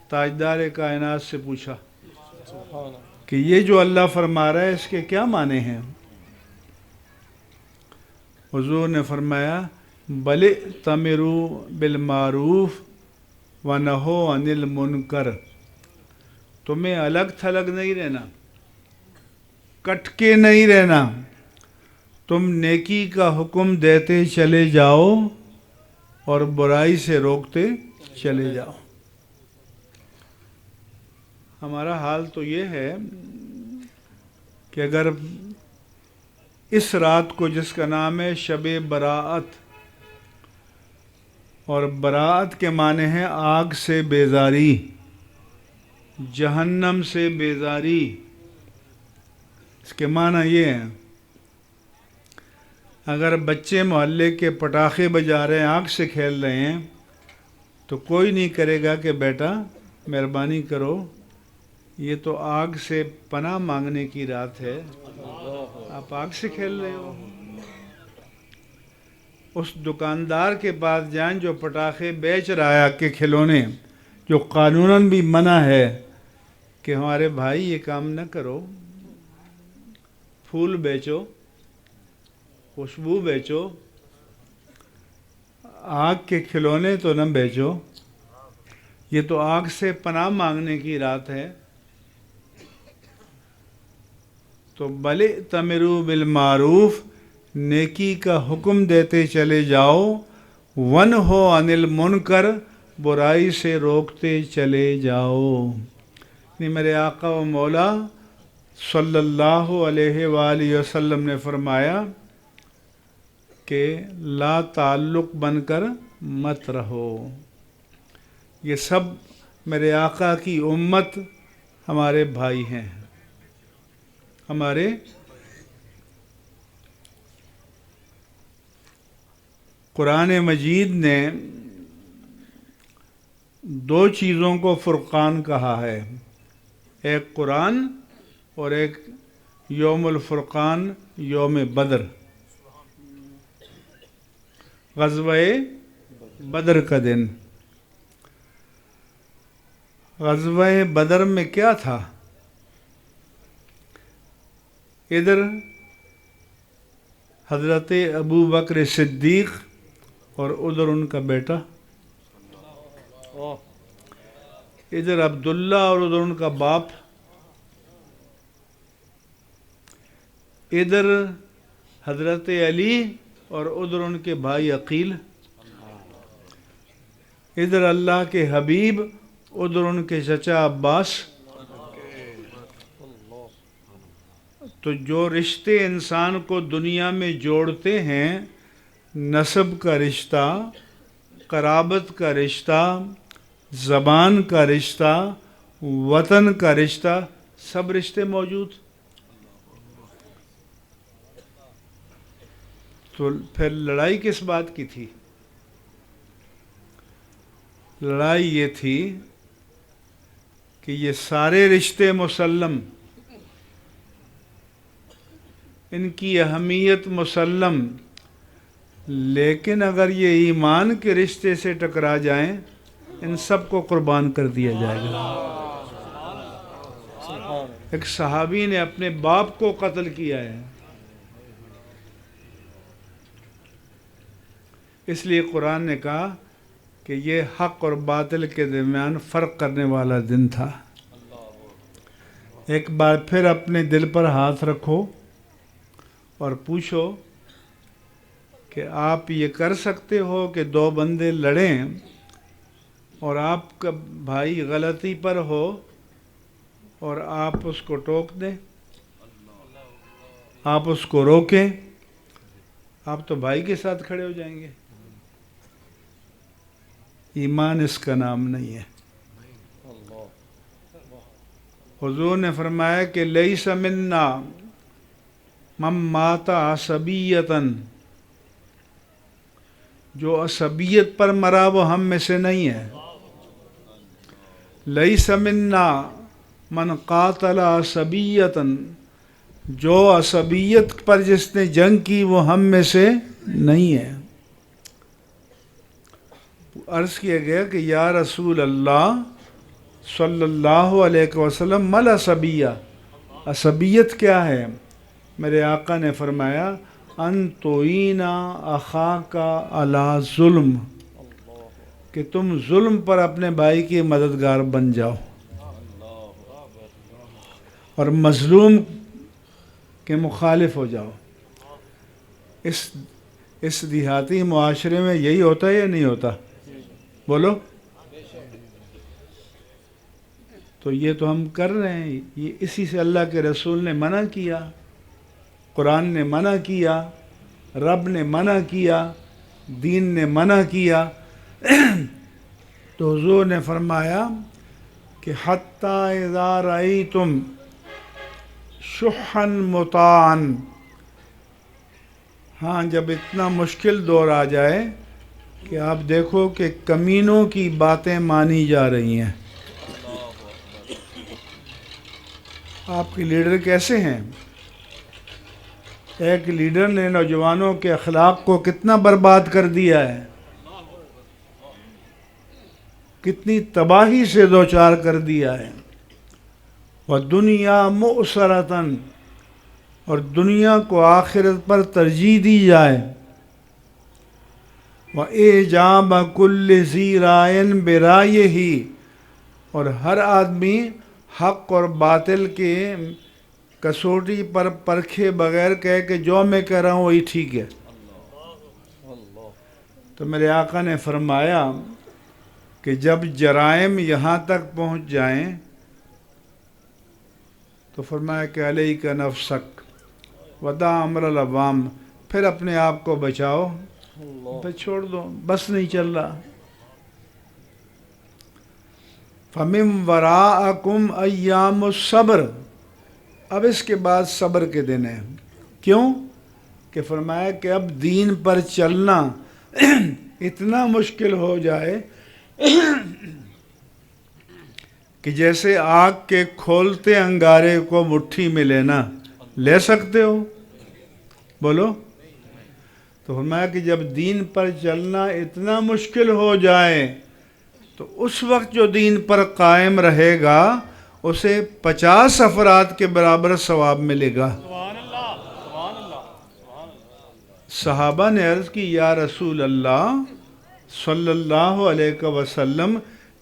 تاجدار کائنات سے پوچھا کہ یہ جو اللہ فرما رہا ہے اس کے کیا معنی ہیں؟ حضور نے فرمایا بل ائتمروا بالمعروف ونہوا عن المنکر، تمہیں الگ تھلگ نہیں رہنا، کٹ کے نہیں رہنا، تم نیکی کا حکم دیتے چلے جاؤ اور برائی سے روکتے چلے جاؤ۔ ہمارا حال تو یہ ہے کہ اگر اس رات کو، جس کا نام ہے شب براءت، اور براءت کے معنی ہے آگ سے بیزاری، جہنم سے بیزاری، اس کے معنی یہ ہے اگر بچے محلے کے پٹاخے بجا رہے ہیں، آگ سے کھیل رہے ہیں، تو کوئی نہیں کرے گا کہ بیٹا مہربانی کرو، یہ تو آگ سے پناہ مانگنے کی رات ہے، آپ آگ سے کھیل رہے ہو۔ اس دکاندار کے پاس جائیں جو پٹاخے بیچ رہا ہے آگ کے کھلونے، جو قانوناً بھی منع ہے کہ ہمارے بھائی یہ کام نہ کرو، پھول بیچو، خوشبو بیچو، آگ کے کھلونے تو نہ بیچو، یہ تو آگ سے پناہ مانگنے کی رات ہے۔ تو بل تمروا بالمعروف، نیکی کا حکم دیتے چلے جاؤ، ونہو عن المنکر، برائی سے روکتے چلے جاؤ۔ میرے آقا و مولا صلی اللہ علیہ وآلہ وسلم نے فرمایا کہ لا تعلق بن کر مت رہو۔ یہ سب میرے آقا کی امت ہمارے بھائی ہیں، ہمارے قرآن مجید نے دو چیزوں کو فرقان کہا ہے، ایک قرآن اور ایک یوم الفرقان، یوم بدر، غزوہ بدر کا دن۔ غزوہ بدر میں کیا تھا؟ ادھر حضرت ابو بکر صدیق اور ادھر ان کا بیٹا، ادھر عبداللہ اور ادھر ان کا باپ، ادھر حضرت علی اور ادھر ان کے بھائی عقیل، ادھر اللہ کے حبیب، ادھر ان کے چچا عباس۔ تو جو رشتے انسان کو دنیا میں جوڑتے ہیں، نسب کا رشتہ، قرابت کا رشتہ، زبان کا رشتہ، وطن کا رشتہ، سب رشتے موجود۔ تو پھر لڑائی کس بات کی تھی؟ لڑائی یہ تھی کہ یہ سارے رشتے مسلم، ان کی اہمیت مسلم، لیکن اگر یہ ایمان کے رشتے سے ٹکرا جائیں، ان سب کو قربان کر دیا جائے گا۔ ایک صحابی نے اپنے باپ کو قتل کیا ہے، اس لیے قرآن نے کہا کہ یہ حق اور باطل کے درمیان فرق کرنے والا دن تھا۔ ایک بار پھر اپنے دل پر ہاتھ رکھو اور پوچھو کہ آپ یہ کر سکتے ہو کہ دو بندے لڑیں اور آپ کا بھائی غلطی پر ہو اور آپ اس کو ٹوک دیں، آپ اس کو روکیں، آپ تو بھائی کے ساتھ کھڑے ہو جائیں گے؟ ایمان اس کا نام نہیں ہے۔ حضور نے فرمایا کہ لیس منا من مات عصبیتاً، جو عصبیت پر مرا وہ ہم میں سے نہیں ہے۔ لیس منا من قاتل عصبیتاً، جو عصبیت پر جس نے جنگ کی وہ ہم میں سے نہیں ہے۔ عرض کیا گیا کہ یا رسول اللہ صلی اللہ علیہ وسلم مل عصبیہ، عصبیت کیا ہے؟ میرے آقا نے فرمایا ان تعین اخاک علی ظلم، کہ تم ظلم پر اپنے بھائی کی مددگار بن جاؤ اور مظلوم کے مخالف ہو جاؤ۔ اس دیہاتی معاشرے میں یہی ہوتا ہے یا نہیں ہوتا؟ بولو. تو یہ تو ہم کر رہے ہیں، یہ اسی سے اللہ کے رسول نے منع کیا، قرآن نے منع کیا، رب نے منع کیا، دین نے منع کیا. تو حضور نے فرمایا کہ حتی اذا رأیتم شحا مطاعا، ہاں جب اتنا مشکل دور آ جائے کہ آپ دیکھو کہ کمینوں کی باتیں مانی جا رہی ہیں. آپ کے لیڈر کیسے ہیں؟ ایک لیڈر نے نوجوانوں کے اخلاق کو کتنا برباد کر دیا ہے، کتنی تباہی سے دوچار کر دیا ہے. وَالدُّنْيَا مُؤْسَرَةً، اور دنیا کو آخرت پر ترجیح دی جائے. وَإِعْجَابَ كُلِّ ذِي رَائٍ بِرَائِهِ، اور ہر آدمی حق اور باطل کے کسوٹی پر پرکھے بغیر کہے کہ جو میں کہہ رہا ہوں وہی ٹھیک ہے. تو میرے آقا نے فرمایا کہ جب جرائم یہاں تک پہنچ جائیں تو فرمایا کہ علیک نفسک ودع امر العوام، پھر اپنے آپ کو بچاؤ، پھر چھوڑ دو، بس نہیں چل رہا. فَمِن وَرَاءَكُمْ أَيَّامُ الصَّبْرِ، اب اس کے بعد صبر کے دن ہیں. کیوں؟ کہ فرمایا کہ اب دین پر چلنا اتنا مشکل ہو جائے کہ جیسے آگ کے کھولتے انگارے کو مٹھی میں لینا، لے سکتے ہو؟ بولو. تو فرمایا کہ جب دین پر چلنا اتنا مشکل ہو جائے تو اس وقت جو دین پر قائم رہے گا اسے 50 افراد کے برابر ثواب ملے گا. صحابہ نے عرض کی یا رسول اللہ صلی اللہ علیہ وسلم،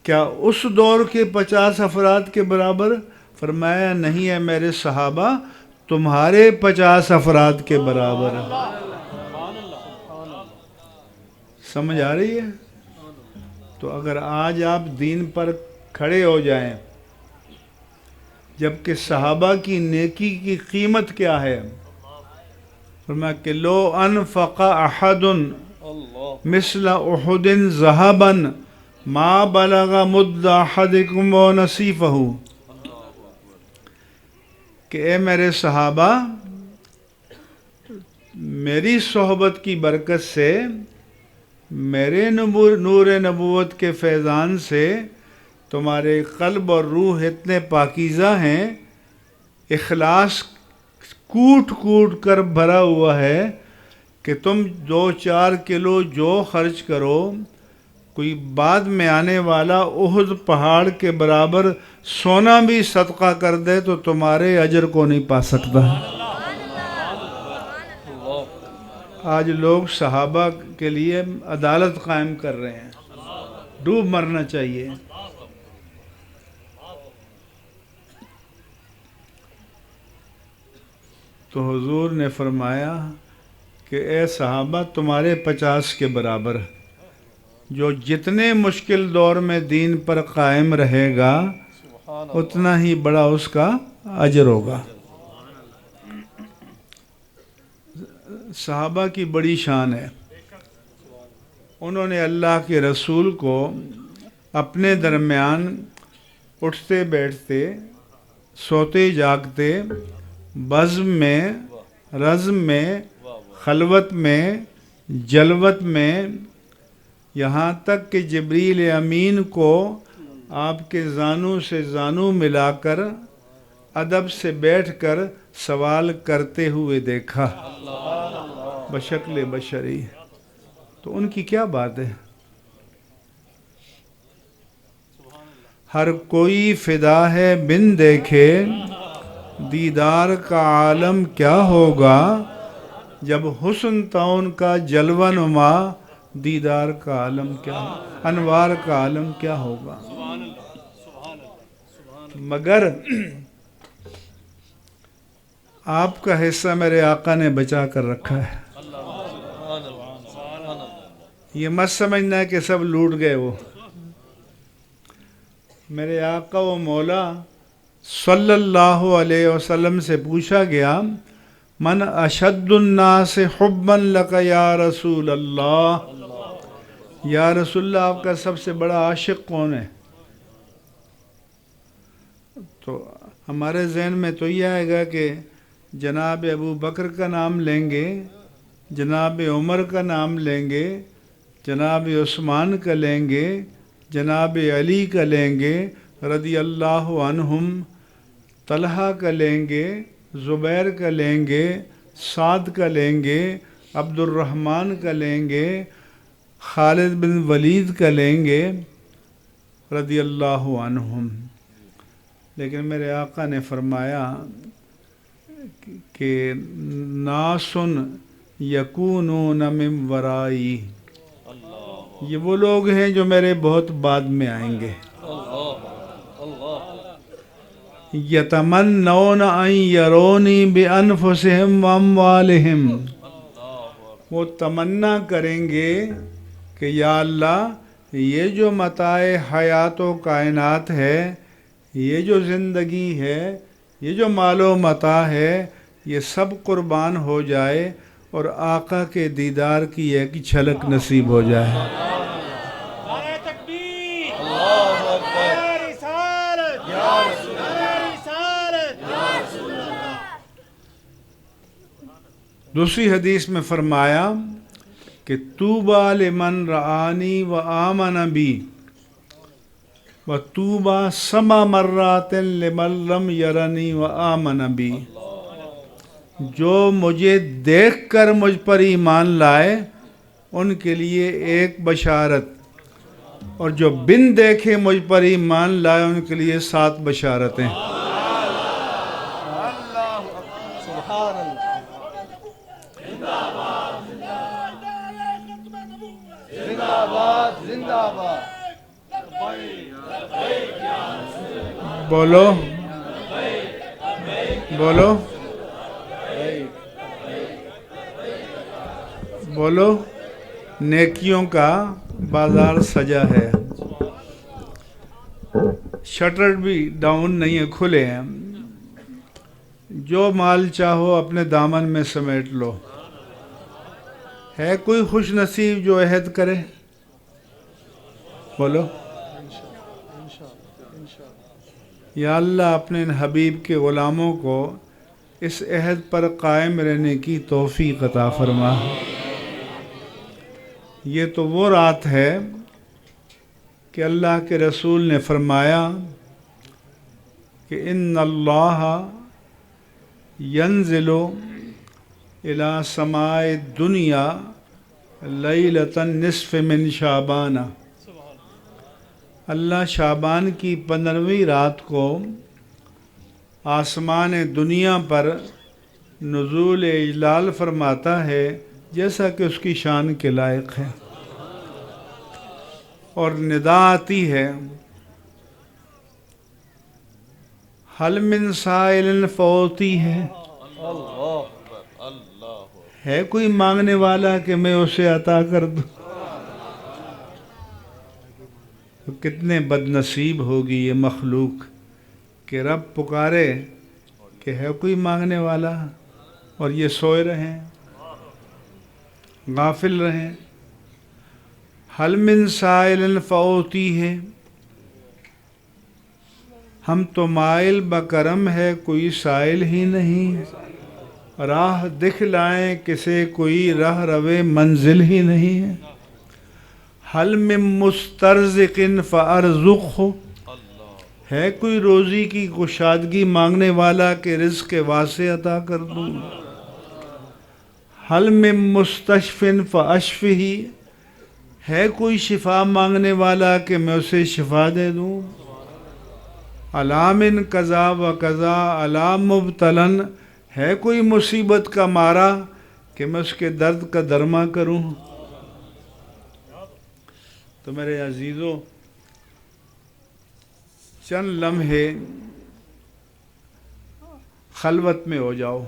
کیا اس دور کے 50 افراد کے برابر؟ فرمایا نہیں ہے میرے صحابہ، تمہارے 50 افراد کے برابر. سمجھ آ رہی ہے؟ تو اگر آج آپ دین پر کھڑے ہو جائیں، جبکہ صحابہ کی نیکی کی قیمت کیا ہے؟ فرمایا کہ لو انفق احد مثل احد ذهبا ما بلغ مد احدکم ونصیفہ، کہ اے میرے صحابہ، میری صحبت کی برکت سے، میرے نور نبوت کے فیضان سے تمہارے قلب اور روح اتنے پاکیزہ ہیں، اخلاص کوٹ کوٹ کر بھرا ہوا ہے کہ تم 2-4 کلو جو خرچ کرو، کوئی بعد میں آنے والا احد پہاڑ کے برابر سونا بھی صدقہ کر دے تو تمہارے اجر کو نہیں پا سکتا. آج لوگ صحابہ کے لیے عدالت قائم کر رہے ہیں، ڈوب مرنا چاہیے. تو حضور نے فرمایا کہ اے صحابہ، تمہارے 50 کے برابر، جو جتنے مشکل دور میں دین پر قائم رہے گا اتنا ہی بڑا اس کا اجر ہوگا. صحابہ کی بڑی شان ہے، انہوں نے اللہ کے رسول کو اپنے درمیان اٹھتے بیٹھتے، سوتے جاگتے، بزم میں، رزم میں، خلوت میں، جلوت میں، یہاں تک کہ جبریل امین کو آپ کے زانو سے زانو ملا کر ادب سے بیٹھ کر سوال کرتے ہوئے دیکھا بشکل بشری. تو ان کی کیا بات ہے؟ ہر کوئی فدا ہے بن دیکھے، دیدار کا عالم کیا ہوگا، جب حسن تھا ان کا جلوہ نما، دیدار کا عالم کیا، انوار کا عالم کیا ہوگا. مگر آپ کا حصہ میرے آقا نے بچا کر رکھا ہے. یہ مت سمجھنا کہ سب لوٹ گئے وہ. میرے آقا و مولا صلی اللہ علیہ وسلم سے پوچھا گیا من اشد الناس حبا لک یا رسول اللہ. یا رسول اللہ آپ کا سب سے بڑا عاشق کون ہے؟ تو ہمارے ذہن میں تو یہ آئے گا کہ جناب ابو بکر کا نام لیں گے، جناب عمر کا نام لیں گے، جناب عثمان کا لیں گے، جناب علی کا لیں گے رضی اللہ عنہم، طلحہ کا لیں گے، زبیر کا لیں گے، سعد کا لیں گے، عبد الرحمن کا لیں گے، خالد بن ولید کا لیں گے رضی اللہ عنہم. لیکن میرے آقا نے فرمایا کہ ناسن یکونون من ورائی، یہ وہ لوگ ہیں جو میرے بہت بعد میں آئیں گے. یتمنون ان یرونی بانفسہم واموالہم، وہ تمنا کریں گے کہ یا اللہ یہ جو متاع حیات و کائنات ہے، یہ جو زندگی ہے، یہ جو مال و متاع ہے، یہ سب قربان ہو جائے اور آقا کے دیدار کی ایک جھلک نصیب ہو جائے. دوسری حدیث میں فرمایا کہ طوبیٰ لمن رآنی و آمن بی و طوبیٰ سبع مرات لمن لم یرنی و آمن بی. جو مجھے دیکھ کر مجھ پر ایمان لائے ان کے لیے ایک بشارت، اور جو بن دیکھے مجھ پر ایمان لائے ان کے لیے 7 بشارتیں. سبحان اللہ. زندہ باد زندہ باد. بولو بولو بولو. نیکیوں کا بازار سجا ہے، شٹر بھی ڈاؤن نہیں ہے، کھلے ہیں. جو مال چاہو اپنے دامن میں سمیٹ لو. ہے کوئی خوش نصیب جو عہد کرے؟ بولو. یا اللہ اپنے ان حبیب کے غلاموں کو اس عہد پر قائم رہنے کی توفیق عطا فرما. یہ تو وہ رات ہے کہ اللہ کے رسول نے فرمایا کہ ان اللہ ینزل الی سماء الدنیا لیلۃ النصف من شعبان. اللہ شعبان کی 15ویں رات کو آسمان دنیا پر نزول اجلال فرماتا ہے جیسا کہ اس کی شان کے لائق ہے، اور ندا آتی ہے حل من سائل فوتی ہے، ہے کوئی مانگنے والا کہ میں اسے عطا کر دوں. تو کتنے بد نصیب ہوگی یہ مخلوق کہ رب پکارے کہ ہے کوئی مانگنے والا اور یہ سوئے رہیں، غافل رہیں. حل من سائل فوتی ہے، ہم تو مائل بکرم ہے کوئی سائل ہی نہیں، راہ دکھلائیں کسے کوئی راہ روے منزل ہی نہیں ہے. حل من مسترزق فارزقہ، ہے کوئی روزی کی کشادگی مانگنے والا کہ رزق واسع عطا کر دوں. حل من مستشف فاشفہ، ہے کوئی شفا مانگنے والا کہ میں اسے شفا دے دوں. الا من قضا و قضا الا مبتلن، ہے کوئی مصیبت کا مارا کہ میں اس کے درد کا درما کروں. تو میرے عزیزو، چند لمحے خلوت میں ہو جاؤ.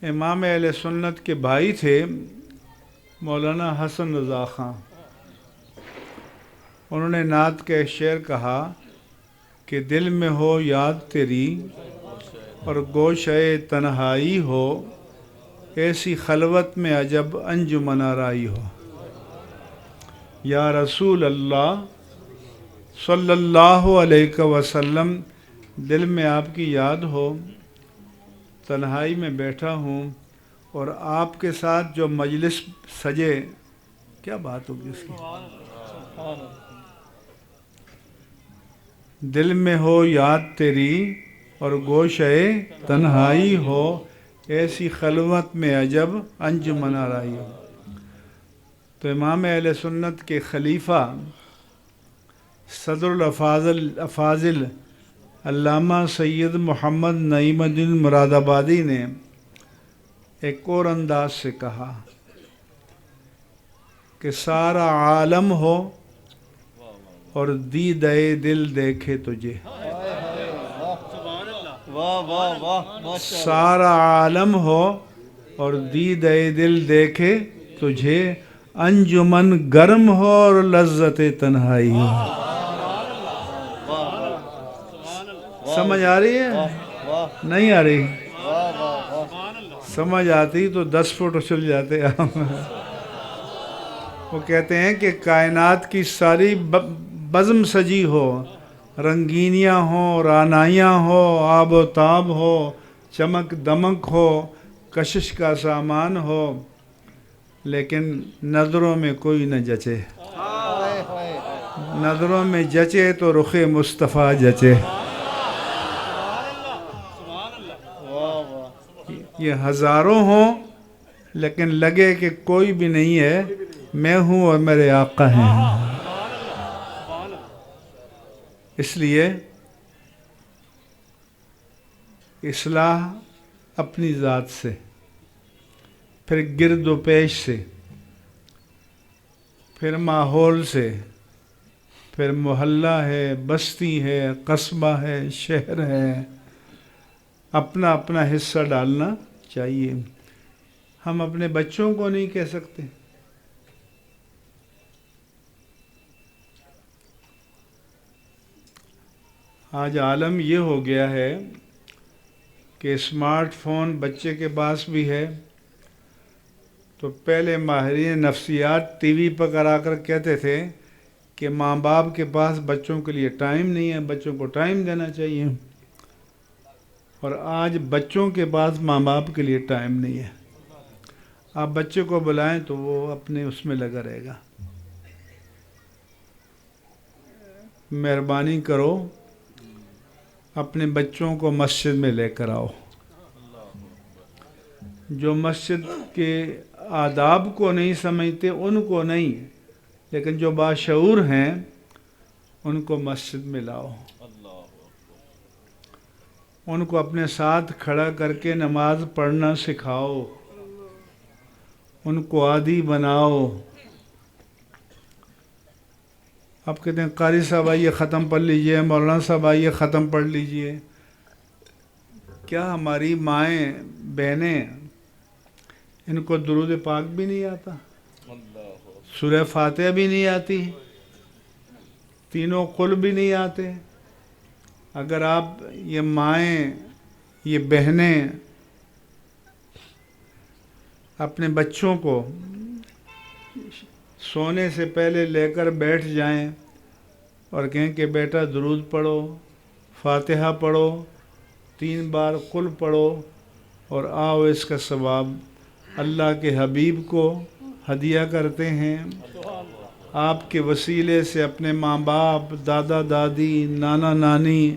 امام اہل سنت کے بھائی تھے مولانا حسن رضا خان. انہوں نے نعت کا ایک شعر کہا کہ دل میں ہو یاد تیری اور گوشۂ تنہائی ہو، ایسی خلوت میں عجب انجمن آرائی ہو. یا رسول اللہ صلی اللہ علیہ وسلم، دل میں آپ کی یاد ہو، تنہائی میں بیٹھا ہوں اور آپ کے ساتھ جو مجلس سجے، کیا بات ہوگی اس کی. دل میں ہو یاد تیری اور گوشۂ تنہائی ہو، ایسی خلوت میں عجب انجمن آرائی ہو. تو امام اہل سنت کے خلیفہ صدر الافاضل علامہ سید محمد نعیم الدین مراد آبادی نے ایک اور انداز سے کہا کہ سارا عالم ہو اور دیدۂ دل دیکھے تجھے. واہ واہ واہ ماشاء اللہ. سارا عالم ہو اور دیدۂ دل دیکھے تجھے، انجمن گرم ہو اور لذت تنہائی ہو. سمجھ آ رہی ہے؟ واہ نہیں آ رہی؟ واہ واہ واہ. سمجھ آتی تو 10 فٹ اچھل جاتے آپ. وہ کہتے ہیں کہ کائنات کی ساری بزم سجی ہو، رنگینیاں ہوں، رعنائیاں ہو، آب و تاب ہو، چمک دمک ہو، کشش کا سامان ہو، لیکن نظروں میں کوئی نہ جچے. ہائے ہائے. نظروں میں جچے تو رخ مصطفیٰ جچے. واہ واہ. یہ ہزاروں ہوں لیکن لگے کہ کوئی بھی نہیں ہے، میں ہوں اور میرے آقا ہیں. اس لیے اصلاح اپنی ذات سے، پھر گرد و پیش سے، پھر ماحول سے، پھر محلہ ہے، بستی ہے، قصبہ ہے، شہر ہے. اپنا اپنا حصہ ڈالنا چاہیے. ہم اپنے بچوں کو نہیں کہہ سکتے. آج عالم یہ ہو گیا ہے کہ اسمارٹ فون بچے کے پاس بھی ہے، تو پہلے ماہرین نفسیات ٹی وی پر کرا کر کہتے تھے کہ ماں باپ کے پاس بچوں کے لیے ٹائم نہیں ہے، بچوں کو ٹائم دینا چاہیے. اور آج بچوں کے پاس ماں باپ کے لیے ٹائم نہیں ہے. آپ بچے کو بلائیں تو وہ اپنے اس میں لگا رہے گا. مہربانی کرو اپنے بچوں کو مسجد میں لے کر آؤ. جو مسجد کے آداب کو نہیں سمجھتے ان کو نہیں، لیکن جو باشعور ہیں ان کو مسجد میں لاؤ. ان کو اپنے ساتھ کھڑا کر کے نماز پڑھنا سکھاؤ، ان کو عادی بناؤ. آپ کہتے ہیں قاری صاحب آئیے ختم پڑھ لیجئے، مولانا صاحب آئیے ختم پڑھ لیجئے. کیا ہماری مائیں بہنیں ان کو درود پاک بھی نہیں آتا؟ سورہ فاتحہ بھی نہیں آتی؟ تینوں قل بھی نہیں آتے؟ اگر آپ یہ مائیں، یہ بہنیں اپنے بچوں کو سونے سے پہلے لے کر بیٹھ جائیں اور کہیں کہ بیٹا درود پڑھو، فاتحہ پڑھو، 3 بار قل پڑھو اور آؤ اس کا ثواب اللہ کے حبیب کو ہدیہ کرتے ہیں. آپ کے وسیلے سے اپنے ماں باپ، دادا دادی، نانا نانی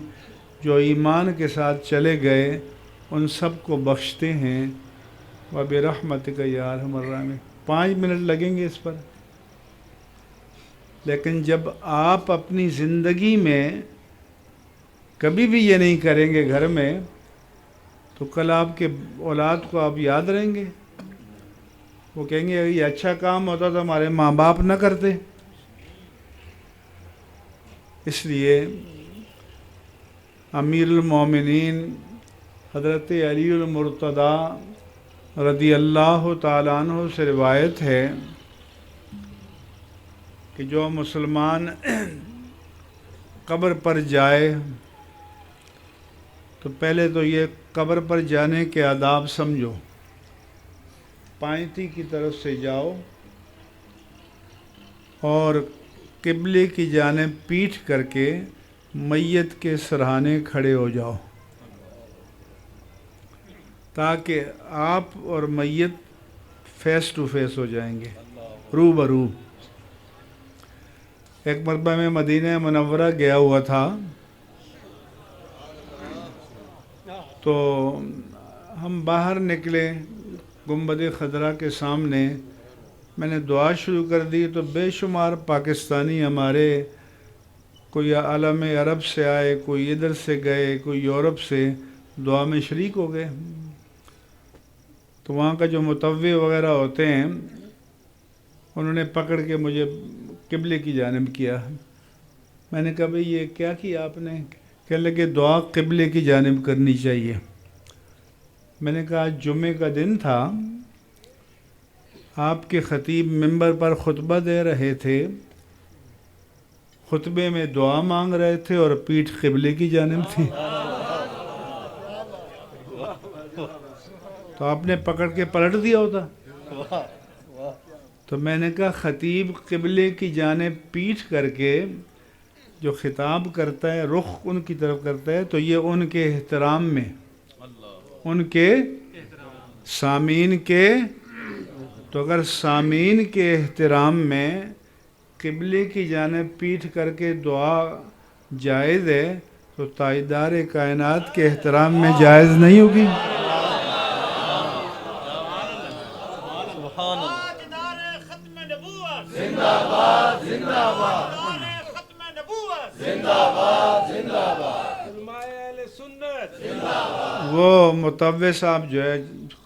جو ایمان کے ساتھ چلے گئے ان سب کو بخشتے ہیں. وَبِرَحْمَتِكَ يَا أَرْحَمَ الرَّاحِمِينَ. 5 منٹ لگیں گے اس پر. لیکن جب آپ اپنی زندگی میں کبھی بھی یہ نہیں کریں گے گھر میں، تو کل آپ کے اولاد کو آپ یاد رہیں گے. وہ کہیں گے یہ اچھا کام ہوتا تو ہمارے ماں باپ نہ کرتے. اس لیے امیر المومنین حضرت علی المرتضیٰ رضی اللہ تعالیٰ عنہ سے روایت ہے کہ جو مسلمان قبر پر جائے تو پہلے تو یہ قبر پر جانے کے آداب سمجھو. پائنتی کی طرف سے جاؤ اور قبلے کی جانب پیٹھ کر کے میت کے سرہانے کھڑے ہو جاؤ تاکہ آپ اور میت فیس ٹو فیس ہو جائیں گے، رو برو. ایک مرتبہ میں مدینہ منورہ گیا ہوا تھا تو ہم باہر نکلے گنبد خضرا کے سامنے. میں نے دعا شروع کر دی تو بے شمار پاکستانی ہمارے، کوئی عالم عرب سے آئے، کوئی ادھر سے گئے، کوئی یورپ سے، دعا میں شریک ہو گئے. تو وہاں کا جو متوع وغیرہ ہوتے ہیں انہوں نے پکڑ کے مجھے قبلے کی جانب کیا. میں نے کہا بھئی یہ کیا کیا آپ نے؟ کہنے لگے دعا قبلے کی جانب کرنی چاہیے. میں نے کہا جمعے کا دن تھا، آپ کے خطیب منبر پر خطبہ دے رہے تھے، خطبے میں دعا مانگ رہے تھے اور پیٹھ قبلے کی جانب تھی. تو آپ نے پکڑ کے پلٹ دیا ہوتا. تو میں نے کہا خطیب قبلے کی جانب پیٹھ کر کے جو خطاب کرتا ہے، رخ ان کی طرف کرتا ہے، تو یہ ان کے احترام میں، ان کے سامعین کے، تو اگر سامعین کے احترام میں قبلے کی جانب پیٹھ کر کے دعا جائز ہے تو تاجدار کائنات کے احترام میں جائز نہیں ہوگی. وہ متوع صاحب جو ہے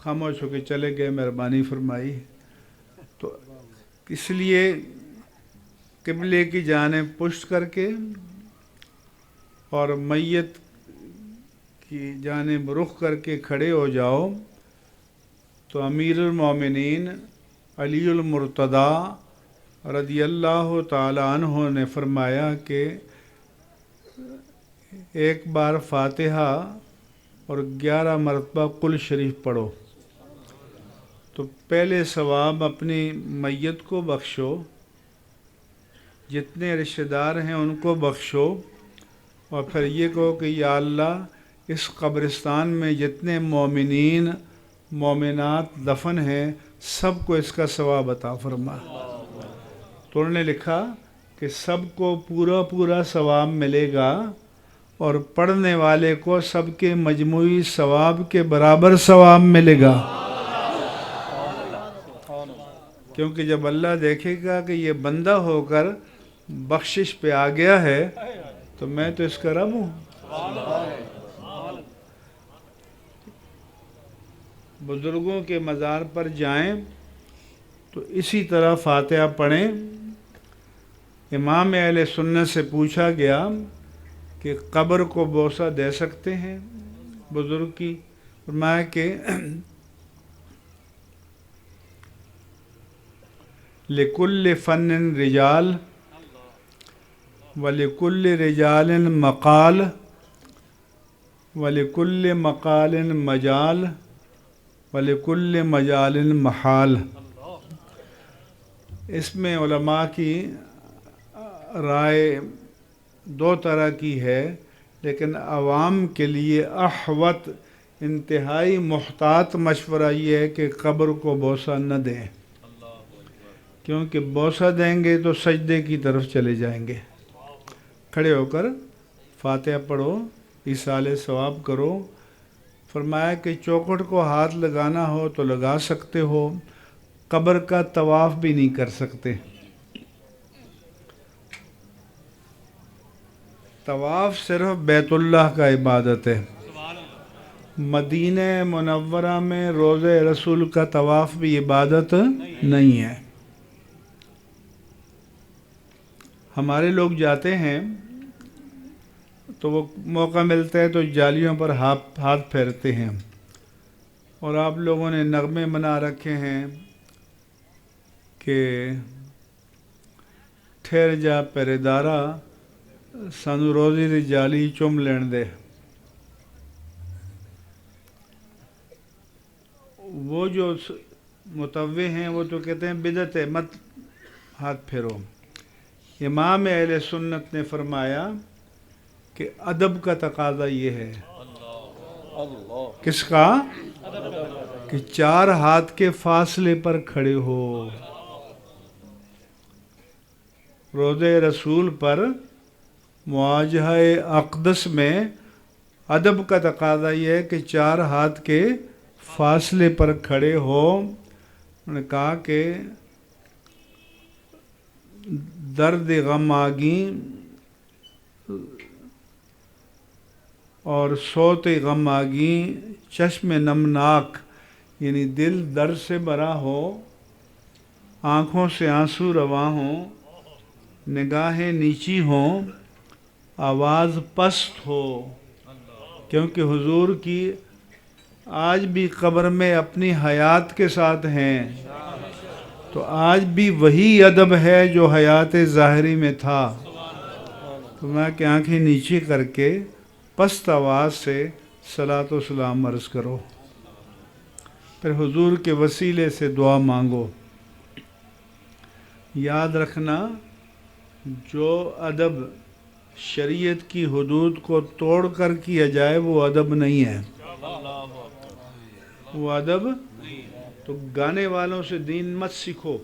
خاموش ہو کے چلے گئے، مہربانی فرمائی. تو اس لیے قبلے کی جانب پشت کر کے اور میت کی جانب رخ کر کے کھڑے ہو جاؤ. تو امیر المومنین علی المرتضیٰ رضی اللہ تعالی عنہ نے فرمایا کہ ایک بار فاتحہ اور 11 مرتبہ قل شریف پڑھو تو پہلے ثواب اپنی میت کو بخشو، جتنے رشتہ دار ہیں ان کو بخشو، اور پھر یہ کہو کہ یا اللہ اس قبرستان میں جتنے مومنین مومنات دفن ہیں سب کو اس کا ثواب عطا فرما. تو انہوں نے لکھا کہ سب کو پورا ثواب ملے گا اور پڑھنے والے کو سب کے مجموعی ثواب کے برابر ثواب ملے گا. کیونکہ جب اللہ دیکھے گا کہ یہ بندہ ہو کر بخشش پہ آ گیا ہے تو میں تو اس کا رب ہوں. بزرگوں کے مزار پر جائیں تو اسی طرح فاتحہ پڑھیں. امام اہل سنت سے پوچھا گیا کہ قبر کو بوسہ دے سکتے ہیں بزرگ کی؟ فرمایا کہ لِكُلِّ فَنٍ رِجَال وَلِكُلِّ رِجَالٍ مَقَال وَلِكُلِّ مَقَالٍ مَجَال وَلِكُلِّ مَجَالٍ مَحَال. اس میں علماء کی رائے دو طرح کی ہے، لیکن عوام کے لیے احوط انتہائی محتاط مشورہ یہ ہے کہ قبر کو بوسہ نہ دیں، کیونکہ بوسہ دیں گے تو سجدے کی طرف چلے جائیں گے. کھڑے ہو کر فاتحہ پڑھو، ایصال ثواب کرو. فرمایا کہ چوکھٹ کو ہاتھ لگانا ہو تو لگا سکتے ہو، قبر کا طواف بھی نہیں کر سکتے. طواف صرف بیت اللہ کا عبادت ہے. مدینہ منورہ میں روضہ رسول کا طواف بھی عبادت نہیں ہے. ہمارے لوگ جاتے ہیں تو وہ موقع ملتا ہے تو جالیوں پر ہاتھ پھیرتے ہیں. اور آپ لوگوں نے نغمے بنا رکھے ہیں کہ ٹھہر جا پہرے دارا سانو روزی دی جالی چم لین دے. وہ جو متوع ہیں وہ تو کہتے ہیں بدعت ہے، مت ہاتھ پھیرو. امام اہل سنت نے فرمایا کہ ادب کا تقاضا یہ ہے. اللہ. کس کا؟ کہ 4 ہاتھ کے فاصلے پر کھڑے ہو. روضہ رسول پر مواجہہ اقدس میں ادب کا تقاضا یہ ہے کہ 4 ہاتھ کے فاصلے پر کھڑے ہو. انہوں نے کہا کہ درد غم آگیں اور صوت غم آگیں چشم نمناک، یعنی دل درد سے بھرا ہو، آنکھوں سے آنسو رواں ہوں، نگاہیں نیچی ہوں، آواز پست ہو، کیونکہ حضور کی آج بھی قبر میں اپنی حیات کے ساتھ ہیں. تو آج بھی وہی ادب ہے جو حیات ظاہری میں تھا. تو میں کہ آنکھیں نیچی کر کے پست آواز سے صلاۃ و سلام عرض کرو، پھر حضور کے وسیلے سے دعا مانگو. یاد رکھنا، جو ادب شریعت کی حدود کو توڑ کر کیا جائے وہ ادب نہیں ہے. وہ ادب تو گانے والوں سے دین مت سیکھو،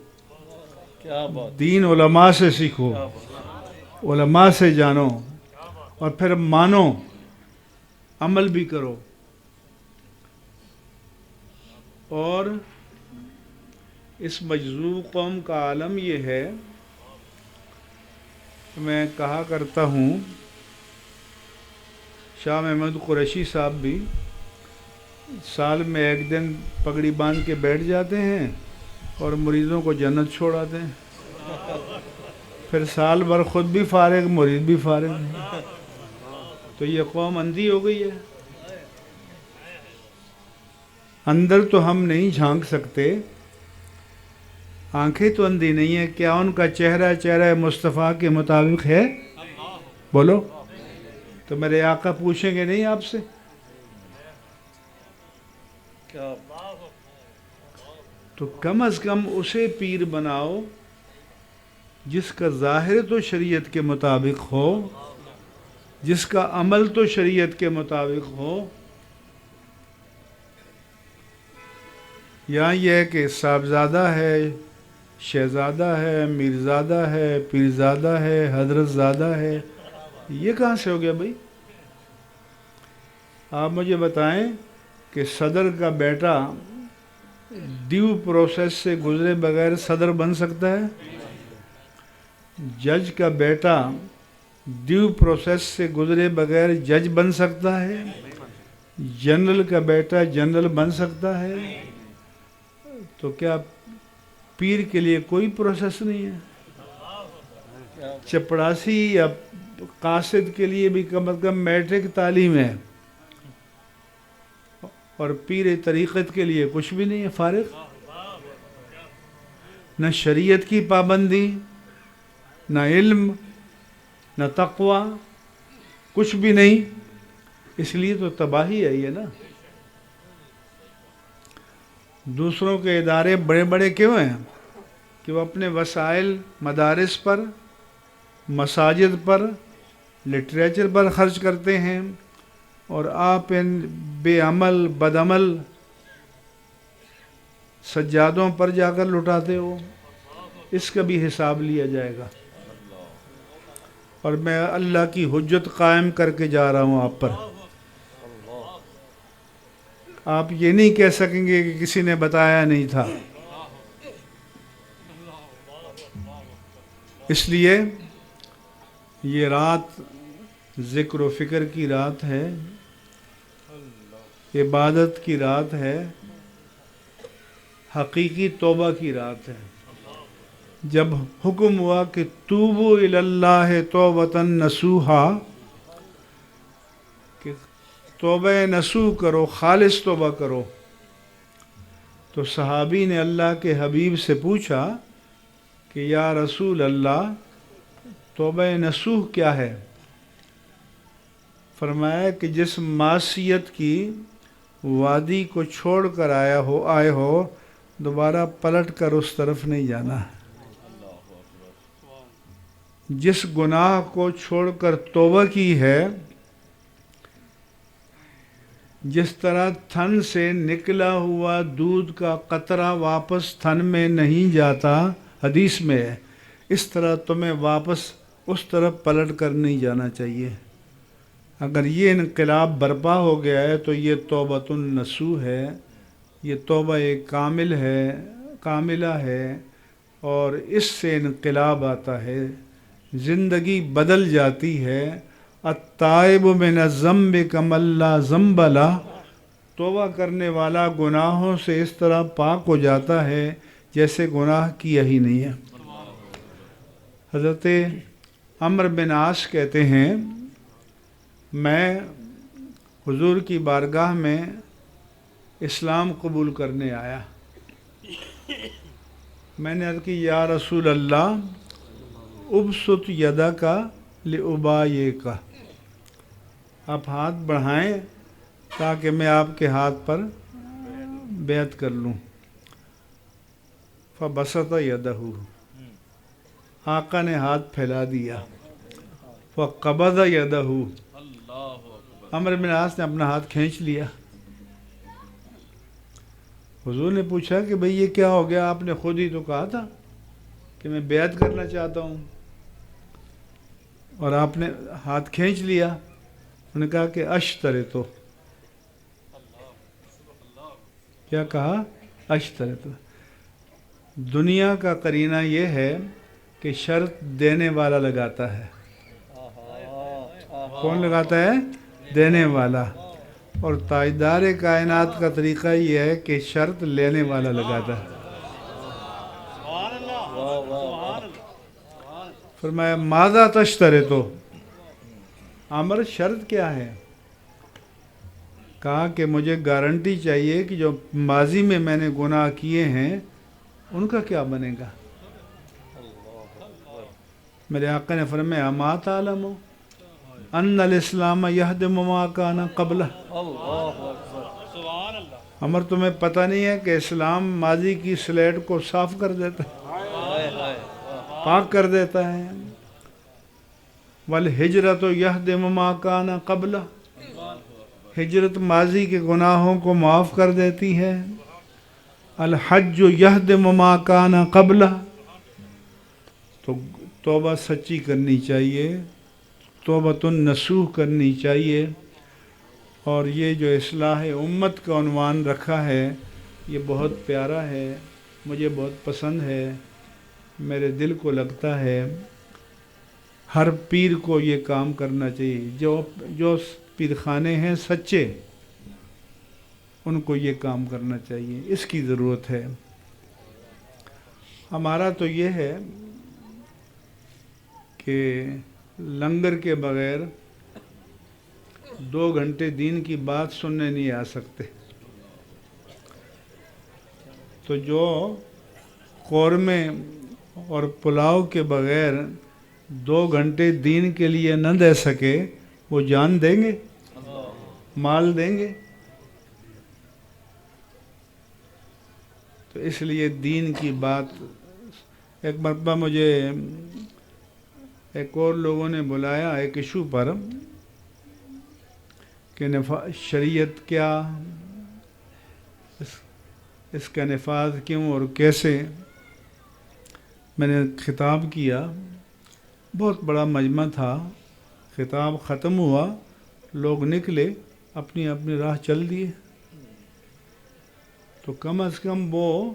کیا بات. دین علماء سے سیکھو، علماء سے جانو، اور پھر مانو، عمل بھی کرو. اور اس مجذوب قوم کا عالم یہ ہے، میں کہا کرتا ہوں، شاہ محمود قریشی صاحب بھی سال میں ایک دن پگڑی باندھ کے بیٹھ جاتے ہیں اور مریضوں کو جنت چھوڑاتے ہیں. پھر سال بھر خود بھی فارغ، مرید بھی فارغ. تو یہ قوم اندھی ہو گئی ہے. اندر تو ہم نہیں جھانک سکتے، آنکھیں تو اندھی نہیں ہیں. کیا ان کا چہرہ مصطفیٰ کے مطابق ہے؟ بولو. تو میرے آقا پوچھیں گے نہیں آپ سے؟ کیا. تو کم از کم اسے پیر بناؤ جس کا ظاہر تو شریعت کے مطابق ہو، جس کا عمل تو شریعت کے مطابق ہو. یہاں یہ ہے کہ صاحبزادہ ہے، شہزادہ ہے، میرزادہ ہے، پیرزادہ ہے، حضرت زادہ ہے. یہ کہاں سے ہو گیا بھائی؟ آپ مجھے بتائیں کہ صدر کا بیٹا ڈیو پروسیس سے گزرے بغیر صدر بن سکتا ہے؟ جج کا بیٹا ڈیو پروسیس سے گزرے بغیر جج بن سکتا ہے؟ جنرل کا بیٹا جنرل بن سکتا ہے؟ تو کیا پیر کے لیے کوئی پروسیس نہیں ہے؟ چپڑاسی یا قاصد کے لیے بھی کم از کم میٹرک تعلیم ہے، اور پیر طریقت کے لیے کچھ بھی نہیں ہے، فارغ. نہ شریعت کی پابندی، نہ علم، نہ تقوی، کچھ بھی نہیں. اس لیے تو تباہی آئی ہے نا. دوسروں کے ادارے بڑے بڑے کیوں ہیں؟ کہ وہ اپنے وسائل مدارس پر، مساجد پر، لٹریچر پر خرچ کرتے ہیں، اور آپ ان بے عمل بدعمل سجادوں پر جا کر لٹاتے ہو. اس کا بھی حساب لیا جائے گا. اور میں اللہ کی حجت قائم کر کے جا رہا ہوں آپ پر. آپ یہ نہیں کہہ سکیں گے کہ کسی نے بتایا نہیں تھا. اس لیے یہ رات ذکر و فکر کی رات ہے، عبادت کی رات ہے، حقیقی توبہ کی رات ہے. جب حکم ہوا کہ توبوا الی اللہ توبۃ نصوحا، کہ توبہ نصوح کرو، خالص توبہ کرو، تو صحابی نے اللہ کے حبیب سے پوچھا کہ یا رسول اللہ توبہ نصوح کیا ہے؟ فرمایا کہ جس معصیت کی وادی کو چھوڑ کر آئے ہو دوبارہ پلٹ کر اس طرف نہیں جانا، جس گناہ کو چھوڑ کر توبہ کی ہے، جس طرح تھن سے نکلا ہوا دودھ کا قطرہ واپس تھن میں نہیں جاتا حدیث میں ہے، اس طرح تمہیں واپس اس طرف پلٹ کر نہیں جانا چاہیے۔ اگر یہ انقلاب برپا ہو گیا ہے تو یہ توبۃ النصوح ہے، یہ توبہ کاملہ ہے، اور اس سے انقلاب آتا ہے، زندگی بدل جاتی ہے۔ التائب من الذنب کمن لا ذنب لہ، توبہ کرنے والا گناہوں سے اس طرح پاک ہو جاتا ہے جیسے گناہ کیا ہی نہیں ہے۔ حضرت عمرو بن عاص کہتے ہیں میں حضور کی بارگاہ میں اسلام قبول کرنے آیا، میں نے عرض کی یا رسول اللہ ابسط یدک لأبایعک، آپ ہاتھ بڑھائیں تاکہ میں آپ کے ہاتھ پر بیعت کر لوں۔ فبسط یدہ، آقا نے ہاتھ پھیلا دیا۔ فقبض یدہ، عمرو بن عاص نے اپنا ہاتھ کھینچ لیا۔ حضور نے پوچھا کہ بھئی یہ کیا ہو گیا؟ آپ نے خود ہی تو کہا تھا کہ میں بیعت کرنا چاہتا ہوں اور آپ نے ہاتھ کھینچ لیا۔ انہوں نے کہا کہ اشترط، کیا کہا؟ اشترط۔ دنیا کا قرینہ یہ ہے کہ شرط دینے والا لگاتا ہے۔ کون لگاتا ہے؟ دینے والا۔ اور تاجدار کائنات کا طریقہ یہ ہے کہ شرط لینے والا لگاتا ہے۔ فرمایا ماذا تشترط، عمر شرط کیا ہے؟ کہا کہ مجھے گارنٹی چاہیے کہ جو ماضی میں میں نے گناہ کیے ہیں ان کا کیا بنے گا؟ میرے آقا نے فرمایا اما تعلم ان الاسلام یہدم ما کان قبلہ، عمر تمہیں پتہ نہیں ہے کہ اسلام ماضی کی سلیٹ کو صاف کر دیتا ہے، پاک کر دیتا ہے۔ والہجرت یہدم ما کان قبلہ، ہجرت ماضی کے گناہوں کو معاف کر دیتی ہے۔ الحج یہدم ما کان قبلہ، تو توبہ سچی کرنی چاہیے، توبۃ النصوح کرنی چاہیے۔ اور یہ جو اصلاح امت کا عنوان رکھا ہے یہ بہت پیارا ہے، مجھے بہت پسند ہے، میرے دل کو لگتا ہے ہر پیر کو یہ کام کرنا چاہیے۔ جو پیرخانے ہیں سچے ان کو یہ کام کرنا چاہیے، اس کی ضرورت ہے۔ ہمارا تو یہ ہے کہ لنگر کے بغیر 2 گھنٹے دین کی بات سننے نہیں آ سکتے، تو جو قورمے اور پلاؤ کے بغیر 2 گھنٹے دین کے لیے نہ دے سکے وہ جان دیں گے، مال دیں گے؟ تو اس لیے دین کی بات۔ ایک مرتبہ مجھے ایک اور لوگوں نے بلایا ایک ایشو پر کہ شریعت کیا، اس کا نفاذ کیوں اور کیسے۔ میں نے خطاب کیا، بہت بڑا مجمع تھا، خطاب ختم ہوا، لوگ نکلے اپنی اپنی راہ چل دیے۔ تو کم از کم وہ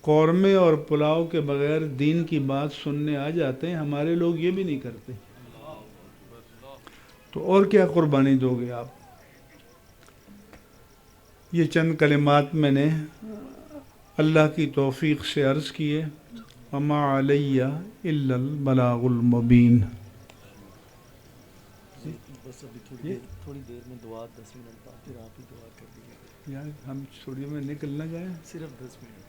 قورمے اور پلاؤ کے بغیر دین کی بات سننے آ جاتے ہیں، ہمارے لوگ یہ بھی نہیں کرتے، تو اور کیا قربانی دو گے آپ؟ یہ چند کلمات میں نے اللہ کی توفیق سے عرض کیے۔ وما علی الا البلاغ المبین۔ بس ابھی تھوڑی دیر میں دعا 10 منٹ بعد پھر آپ ہی دعا کر دیجیے. یار ہم اسٹوڈیو میں نکلنا جائیں. صرف 10 منٹ.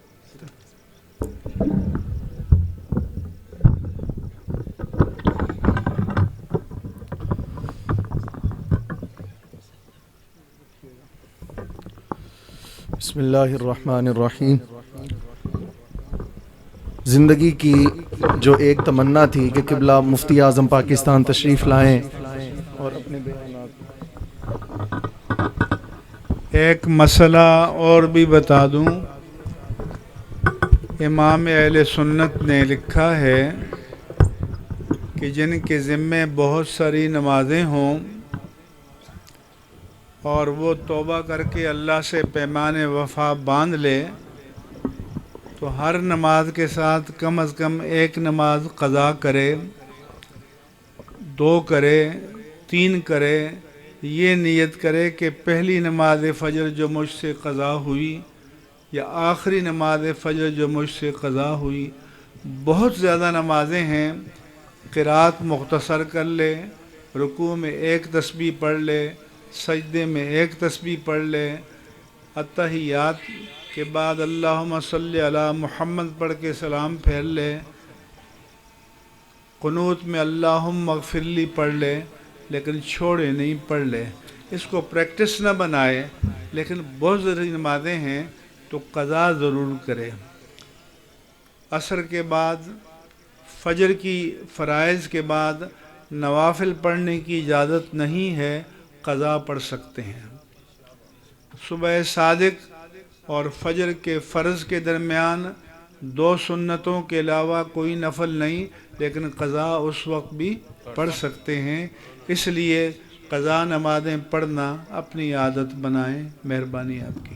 بسم اللہ الرحمن الرحیم. زندگی کی جو ایک تمنا تھی کہ قبلہ مفتی اعظم پاکستان تشریف لائیں اور اپنے بیانات. ایک مسئلہ اور بھی بتا دوں. امام اہل سنت نے لکھا ہے کہ جن کے ذمے بہت ساری نمازیں ہوں اور وہ توبہ کر کے اللہ سے پیمان وفا باندھ لے تو ہر نماز کے ساتھ کم از کم ایک نماز قضا کرے, 2 کرے, 3 کرے. یہ نیت کرے کہ پہلی نماز فجر جو مجھ سے قضا ہوئی یا آخری نماز فجر جو مجھ سے قضا ہوئی. بہت زیادہ نمازیں ہیں. قرات مختصر کر لے, رکوع میں 1 تسبیح پڑھ لے, سجدے میں 1 تسبیح پڑھ لے, اتحیات کے بعد اللہم صلی علی محمد پڑھ کے سلام پھیر لے, قنوت میں اللہم اغفر لی پڑھ لے, لیکن چھوڑے نہیں, پڑھ لے. اس کو پریکٹس نہ بنائے, لیکن بہت ضروری نمازیں ہیں تو قضا ضرور کرے. عصر کے بعد, فجر کی فرائض کے بعد نوافل پڑھنے کی اجازت نہیں ہے, قضا پڑھ سکتے ہیں. صبح صادق اور فجر کے فرض کے درمیان 2 سنتوں کے علاوہ کوئی نفل نہیں, لیکن قضا اس وقت بھی پڑھ سکتے ہیں. اس لیے قضا نمازیں پڑھنا اپنی عادت بنائیں. مہربانی آپ کی.